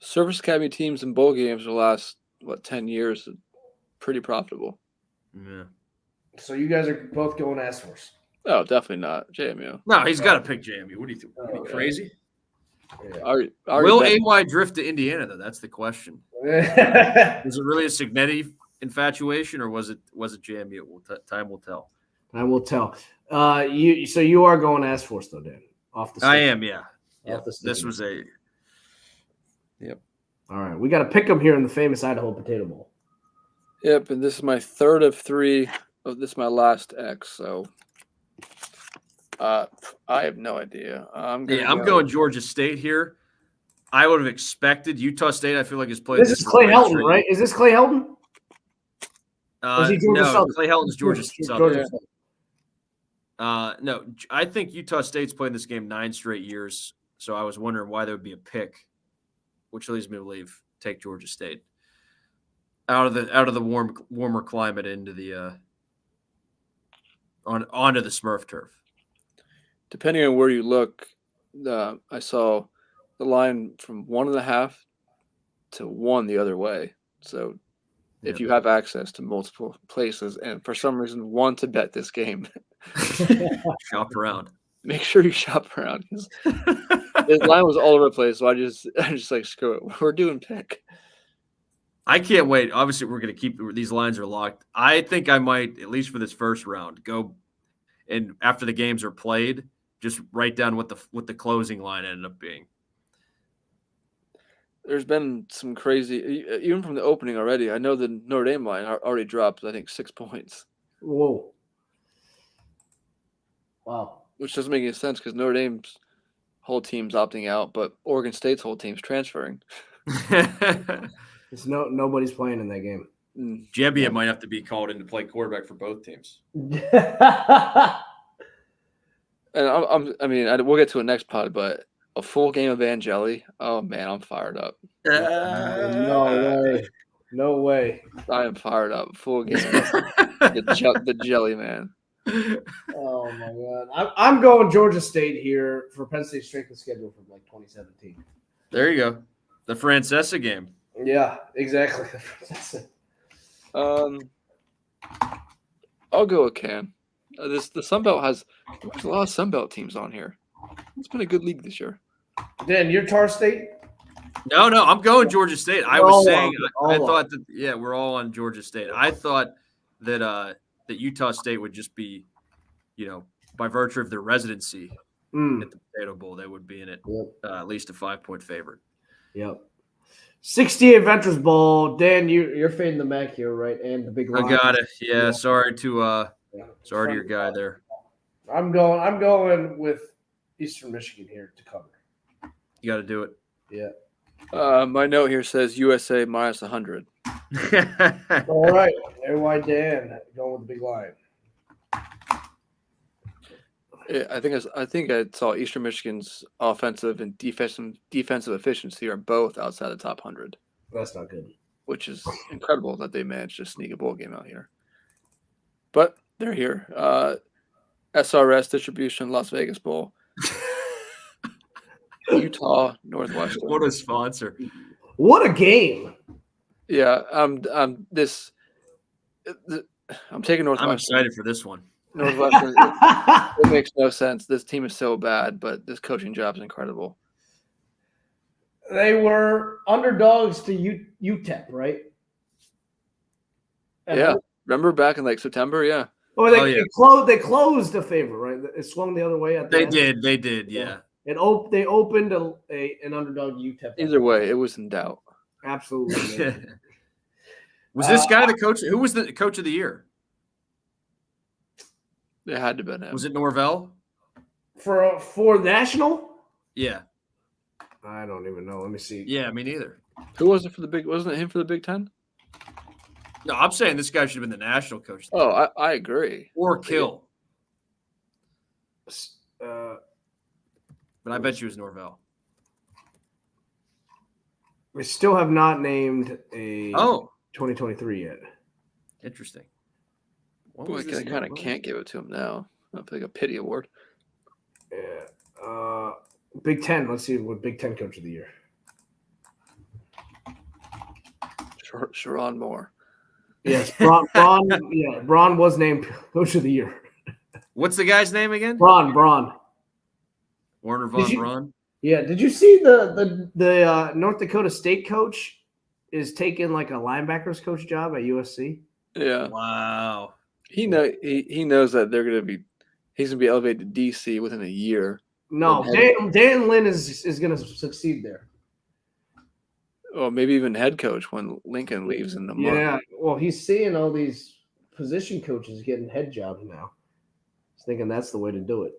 Service Academy teams in bowl games the last 10 years, pretty profitable. Yeah. So you guys are both going Ask Force. Oh, definitely not JMU. No, he's got to pick JMU. What do you think? Are you crazy? Yeah. Will AY drift to Indiana though? That's the question. Was it really a Cignetti infatuation, or was it JMU? Time will tell. I will tell. You are going Ask Force though, Dan. Off the. I am. Yeah. Yeah. The This was a. Yep. All right, we got to pick them here in the famous Idaho Potato Bowl. Yep, and this is my third of 3. This is my last X, so I have no idea. I'm going Georgia State here. I would have expected Utah State. I feel like is playing. This is Clay Helton, right? Is this Clay Helton? Is he Georgia no, Southern? Clay Helton's Georgia Southern. Georgia Southern. No, I think Utah State's playing this game 9 straight years. So I was wondering why there would be a pick, which leads me to believe take Georgia State out of the warmer climate into the onto the Smurf turf. Depending on where you look, I saw the line from 1.5 to 1 the other way. So if you have access to multiple places and for some reason want to bet this game, shop around. Make sure you shop around because this line was all over the place. So I just like, screw it. We're doing pick. I can't wait. Obviously, we're going to keep these lines are locked. I think I might, at least for this first round, go and after the games are played, just write down what the closing line ended up being. There's been some crazy, even from the opening already. I know the Notre Dame line already dropped, I think, 6 points. Whoa. Wow. Which doesn't make any sense because Notre Dame's whole team's opting out, but Oregon State's whole team's transferring. It's nobody's playing in that game. Jebbia might have to be called in to play quarterback for both teams. And we'll get to it next pod, but a full game of Angeli. Oh man, I'm fired up. No way. I am fired up. Full game. The jelly man. Oh my god, I'm going Georgia State here for Penn State strength of schedule from like 2017. There you go. The Francesa game. Yeah, exactly. I'll go with Cam. The Sun Belt there's a lot of Sun Belt teams on here. It's been a good league this year. Dan, you're Tar State. No, I'm going Georgia State. I We're was all saying, on. I All thought that, yeah, we're all on Georgia State. I thought that that Utah State would just be, by virtue of their residency at the Potato Bowl, they would be in it, at least a 5-point favorite. Yep. 68 Ventures Bowl. Dan, you're fading the MAC here, right? And the big line. I got it. Yeah, sorry to your guy there. I'm going with Eastern Michigan here to cover. You got to do it. Yeah. My note here says USA minus 100. All right. AY Dan going with the big line. Yeah, I think I saw Eastern Michigan's offensive and defensive efficiency are both outside the top 100, That's not good. which is incredible that they managed to sneak a bowl game out here. But they're here. SRS distribution, Las Vegas Bowl. Utah, Northwestern. What a sponsor. What a game. Yeah, I'm taking Northwestern. I'm excited for this one. Northwestern. It makes no sense. This team is so bad, but this coaching job is incredible. They were underdogs to UTEP, right? Yeah. Remember back in like September? Yeah. Oh, they closed the favor, right? It swung the other way. At the end. They did, yeah. They opened an underdog UTEP. Either way, it was in doubt. Absolutely. Was this guy the coach? Who was the coach of the year? It had to have been him. Was it Norvell? For national? Yeah. I don't even know. Let me see. Yeah, me neither. Who was it for the big? Wasn't it him for the Big Ten? No, I'm saying this guy should have been the national coach. Oh, I agree. Or Kill. Uh, But I bet you it was Norvell. we still have not named a 2023 yet. Interesting. Boy, I kind of can't give it to him now. I feel like a pity award. Yeah. Big Ten. Let's see what Big Ten Coach of the Year. Sharon Moore. Yes, Braun. Yeah, Braun was named Coach of the Year. What's the guy's name again? Braun. Werner von Braun. Yeah. Did you see the North Dakota State coach is taking like a linebackers coach job at USC? Yeah. Wow. He knows that he's gonna be elevated to DC within a year. No, Dan Lynn is going to succeed there. Or maybe even head coach when Lincoln leaves in the month. Yeah, well, he's seeing all these position coaches getting head jobs now. He's thinking that's the way to do it.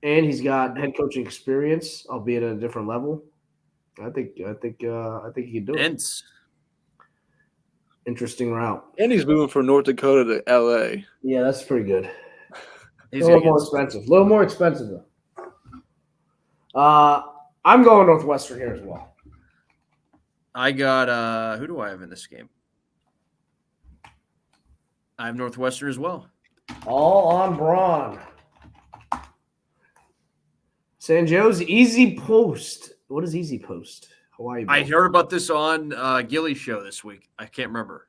And he's got head coaching experience, albeit at a different level. I think he can do it. Dense. Interesting route. And he's moving from North Dakota to LA. Yeah, that's pretty good. He's a little more expensive. A little more expensive though. I'm going Northwestern here as well. I got who do I have in this game? I have Northwestern as well. All on Braun. San Jose Easy Post. What is Easy Post? Hawaii Bowl. I heard about this on Gilly's show this week. I can't remember.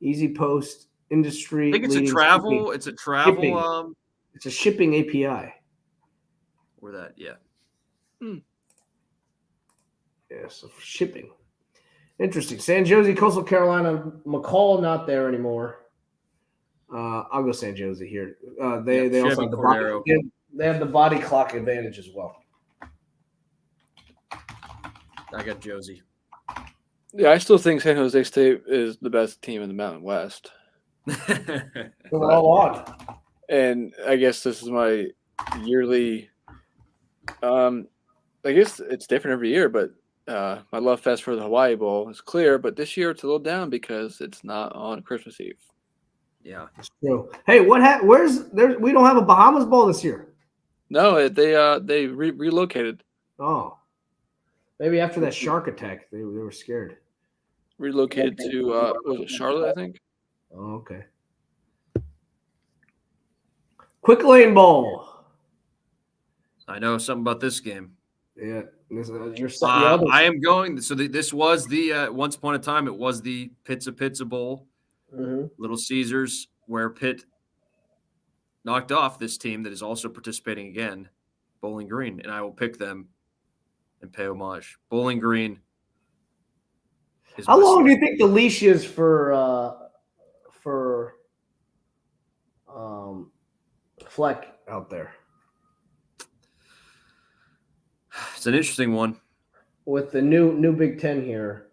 Easy Post industry. I think it's a travel. Shipping. It's a travel. Shipping. It's a shipping API. Or that, yeah. Yeah, so shipping. Interesting. San Jose, Coastal Carolina. McCall not there anymore. I'll go San Jose here. They also have the body. They have the body clock advantage as well. I got Josie. Yeah, I still think San Jose State is the best team in the Mountain West. They're all on. And I guess this is my yearly. I guess it's different every year, but my love fest for the Hawaii Bowl is clear. But this year it's a little down because it's not on Christmas Eve. Yeah, it's true. Hey, where's there? We don't have a Bahamas Bowl this year. No, they relocated. Oh, maybe after that shark attack, they were scared. Relocated to was it Charlotte? I think. Oh, okay. Quick Lane Bowl. I know something about this game. Yeah, you're I am going. So this was the once upon a time. It was the Pizza Bowl, Little Caesars, where Pitt knocked off this team that is also participating again, Bowling Green, and I will pick them and pay homage. Bowling Green. How long do you think the leash is for Fleck out there? It's an interesting one. With the new Big Ten here,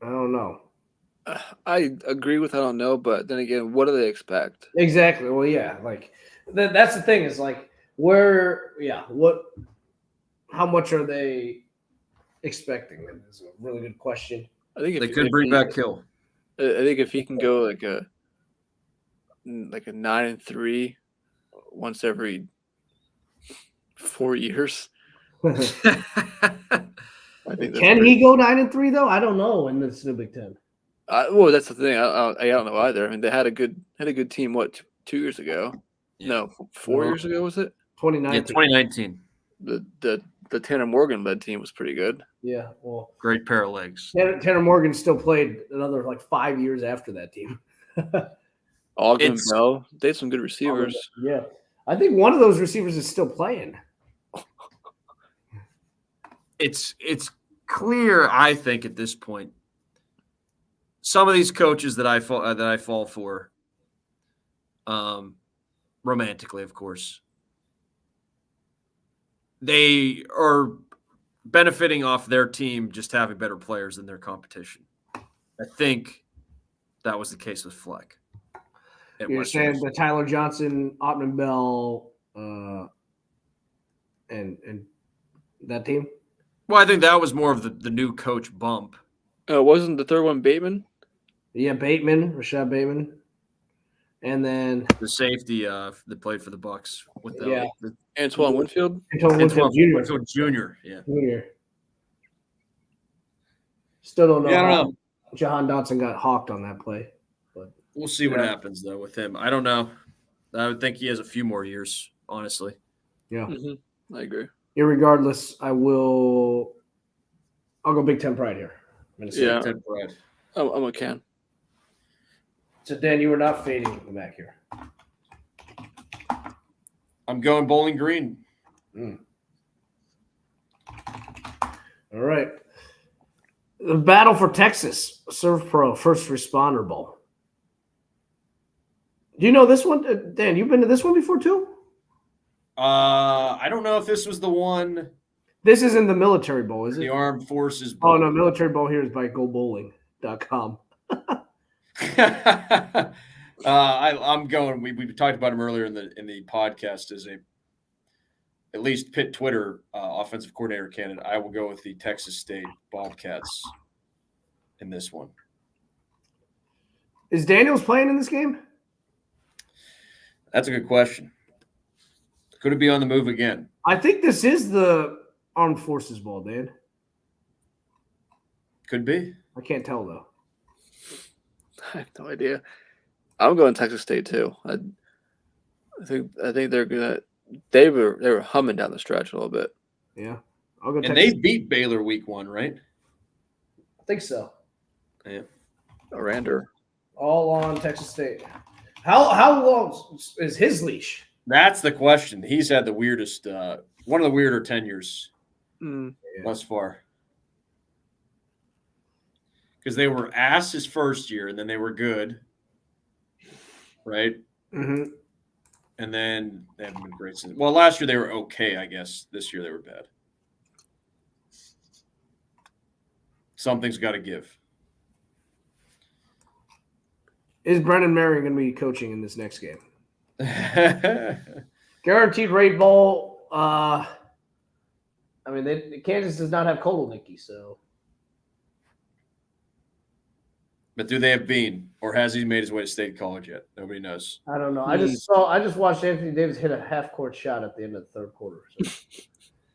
I don't know. I agree with I don't know, but then again, what do they expect? Exactly. Well, yeah, like that's the thing is like how much are they expecting? That is a really good question. I think They could bring back Hill. I think if he can go like a 9-3 once every 4 years, I think Can he go 9-3 though? I don't know in this new Big Ten. Well, that's the thing. I don't know either. I mean, they had a good team. What 2 years ago? Yeah. No, 4 years ago was it? 2019. Yeah, 2019. The Tanner Morgan led team was pretty good. Yeah, well, Great pair of legs. Tanner Morgan still played another like 5 years after that team. Ogden Bell, they had some good receivers. Yeah, I think one of those receivers is still playing. It's clear, I think, at this point. Some of these coaches that I fall for, romantically, of course, they are benefiting off their team just having better players than their competition. I think that was the case with Fleck. You're saying the Tyler Johnson, Otman Bell, and that team? Well, I think that was more of the new coach bump. Wasn't the third one Bateman? Yeah, Rashad Bateman. And then The safety that played for the Bucs with the Antoine Winfield. Antoine Winfield Jr. Yeah. Jr. Still don't know Yeah, I don't how know. Jahan Dotson got hawked on that play. But We'll see what happens though with him. I don't know. I would think he has a few more years, honestly. yeah. Mm-hmm. I agree. Irregardless, I'll go Big Ten pride here. Yeah. Ted Brad. I'm a can. So Dan, you were not fading the back here. I'm going Bowling Green. All right. The battle for Texas, Serve Pro First Responder Bowl. Do you know this one? Dan, you've been to this one before too? I don't know if this was the one. This is in the Military Bowl, is it? The Armed Forces Bowl. Oh, no, Military Bowl here is by GoBowling.com. I'm going. We talked about him earlier in the podcast as at least Pitt Twitter offensive coordinator candidate. I will go with the Texas State Bobcats in this one. Is Daniels playing in this game? That's a good question. Could it be on the move again? I think this is the Armed Forces Bowl, Dan. Could be. I can't tell though. I have no idea. I'm going Texas State too. I think they're gonna. They were humming down the stretch a little bit. Yeah, I'll go. And Texas. they beat Baylor week 1, right? I think so. Yeah. Arander. All on Texas State. How long is his leash? That's the question. He's had the weirdest, one of the weirder tenures thus far. Because they were ass his first year, and then they were good, right? Mm-hmm. And then they haven't been great since. Well, last year they were okay, I guess. This year they were bad. Something's got to give. Is Brennan Marion going to be coaching in this next game? Guaranteed rate bowl. I mean, Kansas does not have Koloniki, so. But do they have Bean, or has he made his way to State College yet? Nobody knows. I don't know. I just watched Anthony Davis hit a half-court shot at the end of the third quarter. So.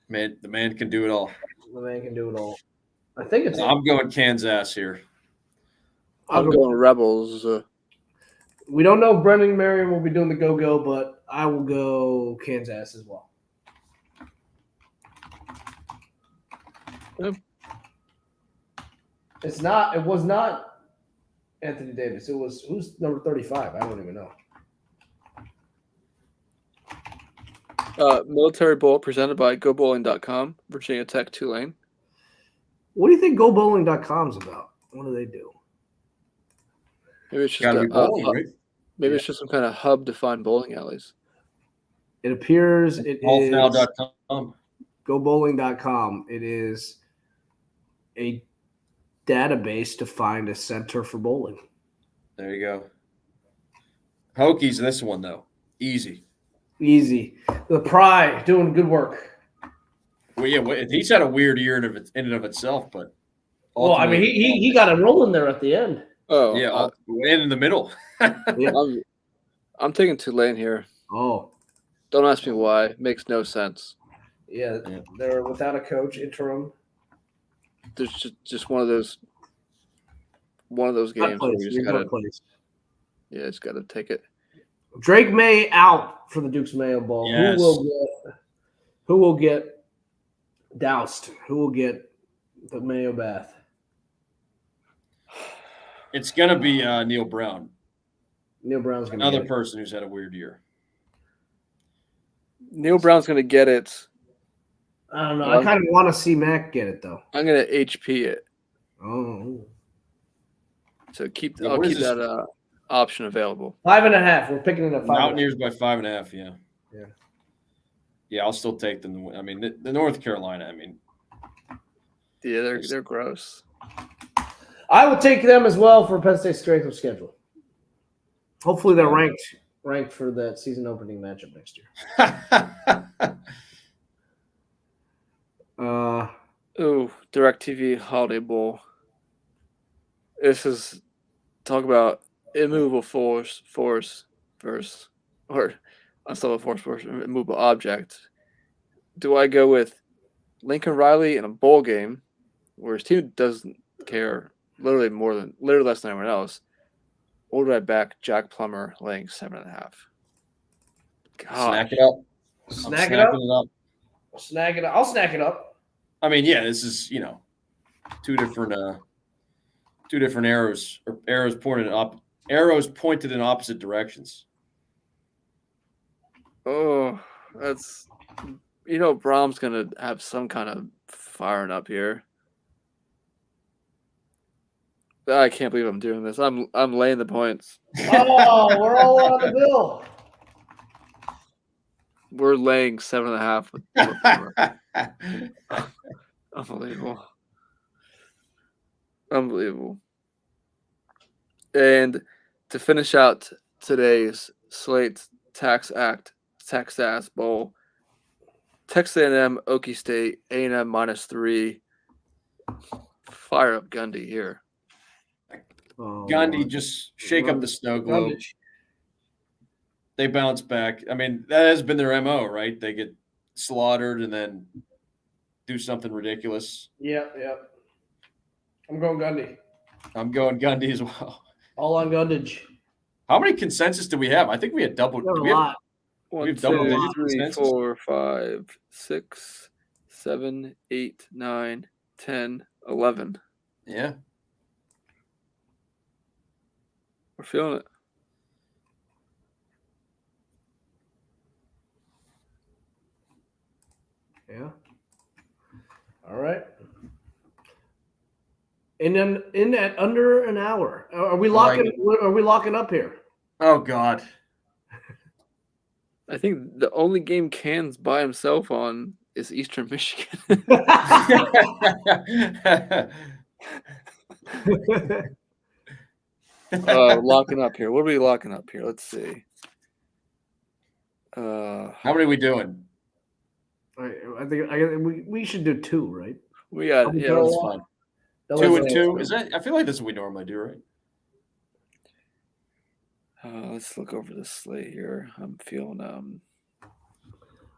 Man, the man can do it all. The man can do it all. I think it's. I'm going Kansas here. I'm going Rebels. We don't know if Brendan Marion will be doing the go-go, but I will go Kansas as well. Yep. It was not Anthony Davis. It was, who's number 35? I don't even know. Military Bowl presented by GoBowling.com, Virginia Tech, Tulane. What do you think GoBowling.com's about? What do they do? Maybe it's just Gotta be bowling, right? maybe it's just some kind of hub to find bowling alleys. It appears it is Golfnow.com. GoBowling.com. It is a database to find a center for bowling. There you go. Hokies, this one, though. Easy. Easy. The Pry doing good work. Well, yeah, he's had a weird year in and of itself, but Well, I mean, he got it rolling there at the end. Oh, yeah, and in the middle. I'm taking Tulane here. Oh, Don't ask me why. Makes no sense. yeah. They're without a coach, interim. There's just one of those games where you just gotta take it. Drake May out for the Duke's Mayo Bowl. Yes. Who will get doused? Who will get the Mayo bath? It's going to be Neil Brown, Neil Brown's going to another get it. person who's had a weird year. Neil Brown's gonna get it. I don't know. I kind of want to see Mac get it though. I'm gonna HP it. Oh, So I'll keep what is this? that option available. 5.5. We're picking it at 5.5. Mountaineers by 5.5, yeah. Yeah. Yeah, I'll still take them. I mean, the North Carolina, I mean. Yeah, they're gross. I will take them as well for Penn State's strength of schedule. Hopefully they're ranked for that season opening matchup next year. Ooh, DirecTV Holiday Bowl. This is talk about immovable force versus or unstoppable force versus immovable object. Do I go with Lincoln Riley in a bowl game where his team doesn't care literally less than anyone else? Or do I back Jack Plummer laying 7.5? Snack it up. Snag it up. Snag it up. I'll snack it up. I mean, yeah, this is, two different arrows or arrows pointed in opposite directions. Oh, that's Brahm's gonna have some kind of firing up here. I can't believe I'm doing this. I'm laying the points. Oh, we're all on the bill. We're laying 7.5 with Unbelievable. And to finish out today's slate, Texas Bowl, Texas A&M, Okie State, A&M -3. Fire up Gundy here. Gundy, just shake up the snow globe. They bounce back. I mean, that has been their MO, right? They get slaughtered and then do something ridiculous. Yep. I'm going Gundy. I'm going Gundy as well. All on Gundage. How many consensus do we have? I think we had double. A lot. 1, double 2, digit 3, consensus. 4, 5, 6, 7, 8, 9, 10, 11. Yeah. We're feeling it. Yeah. All right. And then in that under an hour, are we locking? Are we locking up here? Oh God. I think the only game Can's by himself on is Eastern Michigan. Locking up here. What are we locking up here? Let's see. How many are we doing? I think we should do 2, right? We got That's fine. 2 and 2. Is that? I feel like that's what we normally do, right? Let's look over the slate here. I'm feeling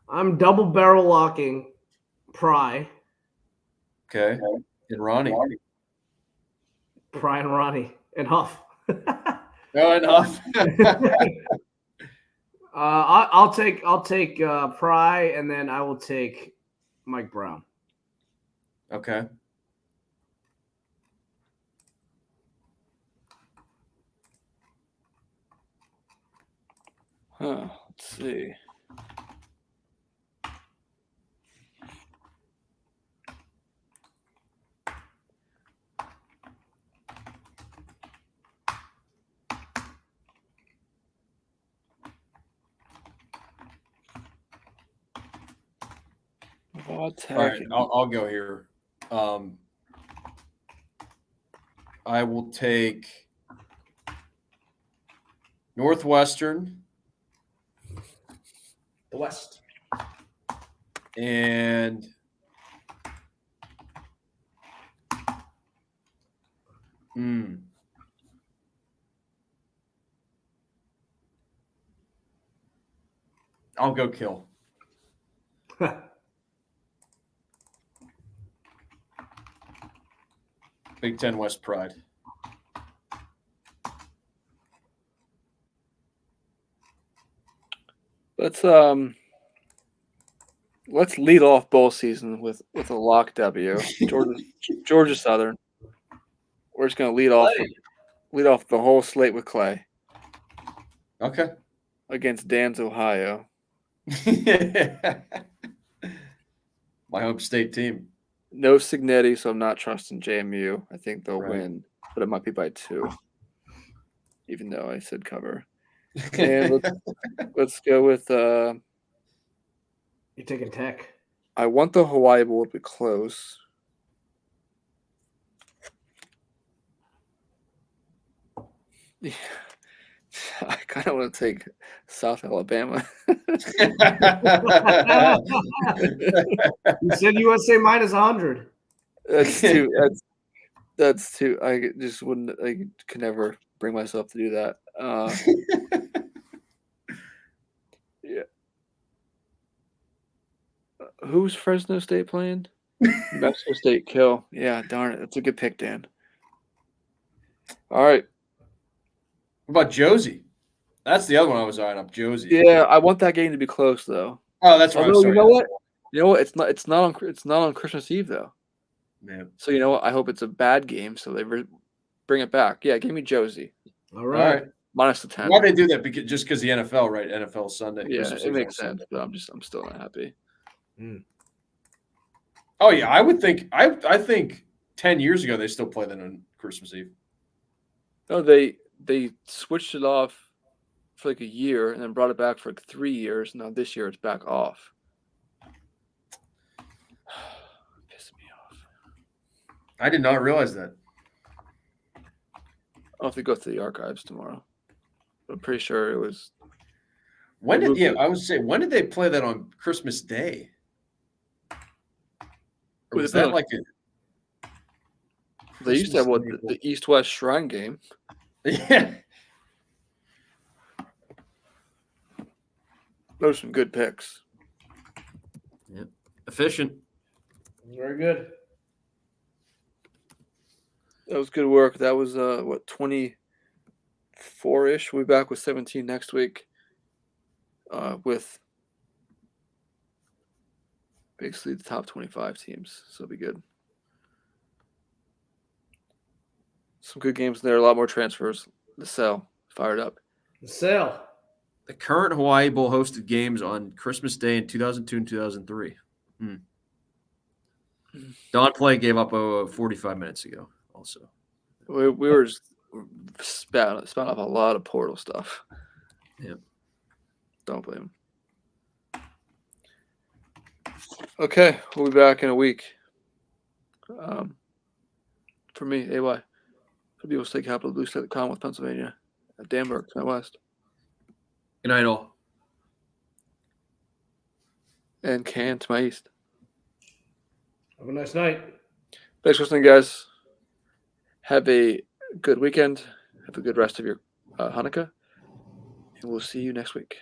I'm double barrel locking Pry. Okay. And Ronnie. Pry and Ronnie and Huff. No, enough. I'll take Pry, and then I will take Mike Brown. Okay. Huh. Let's see. All right, I'll go here. I will take Northwestern The West. and I'll go Kill. Big Ten West Pride. Let's lead off bowl season with a lock W. Georgia Southern. We're just gonna lead off the whole slate with Clay Okay. against Dan's Ohio. My home state team. No Signetti, so I'm not trusting JMU. I think they'll Right. win, but it might be by 2, even though I said cover. And let's go with You're taking Tech. I want the Hawaii Bowl to be close. Yeah. I kind of want to take South Alabama. You said USA minus 100. That's too. That's too. I just wouldn't. I could never bring myself to do that. Yeah. Who's Fresno State playing? Mexico State kill. Yeah, darn it. That's a good pick, Dan. All right. What about Josie? That's the other one I was eyeing up. Josie. Yeah, I want that game to be close though. Oh, that's right. Although, you know what? It's not on Christmas Eve though. Man. So you know what? I hope it's a bad game, so they bring it back. Yeah, give me Josie. All right. Minus the 10. Why they do that? Just because the NFL, right? NFL Sunday. Yeah, Christmas it Eve makes on sense, Sunday. but I'm still not happy. Oh yeah, I would think. I think 10 years ago they still play that on Christmas Eve. No, they switched it off for like a year and then brought it back for like 3 years. Now this year it's back off. Pissing me off. I did not realize that. I'll have to go through the archives tomorrow. I'm pretty sure it was. When did they play that on Christmas Day? Or was that like a? They used to have the East-West Shrine game. Yeah. Those are some good picks. Yep. Efficient. Very good. That was good work. That was 24-ish. We'll be back with 17 next week. With basically the top 25 teams. So it'll be good. Some good games in there. A lot more transfers. The cell fired up. The sale. The current Hawaii Bowl hosted games on Christmas Day in 2002 and 2003. Don Play gave up 45 minutes ago. Also, We were spat off a lot of portal stuff. Yep. Don't blame him. Okay, we'll be back in a week. For me, AY. For Beagle State Capital, Blue State, the Commonwealth, Pennsylvania. At Danburg, to my west. good night, all. And Can to my east. Have a nice night. Thanks for listening, guys. Have a good weekend. Have a good rest of your Hanukkah. And we'll see you next week.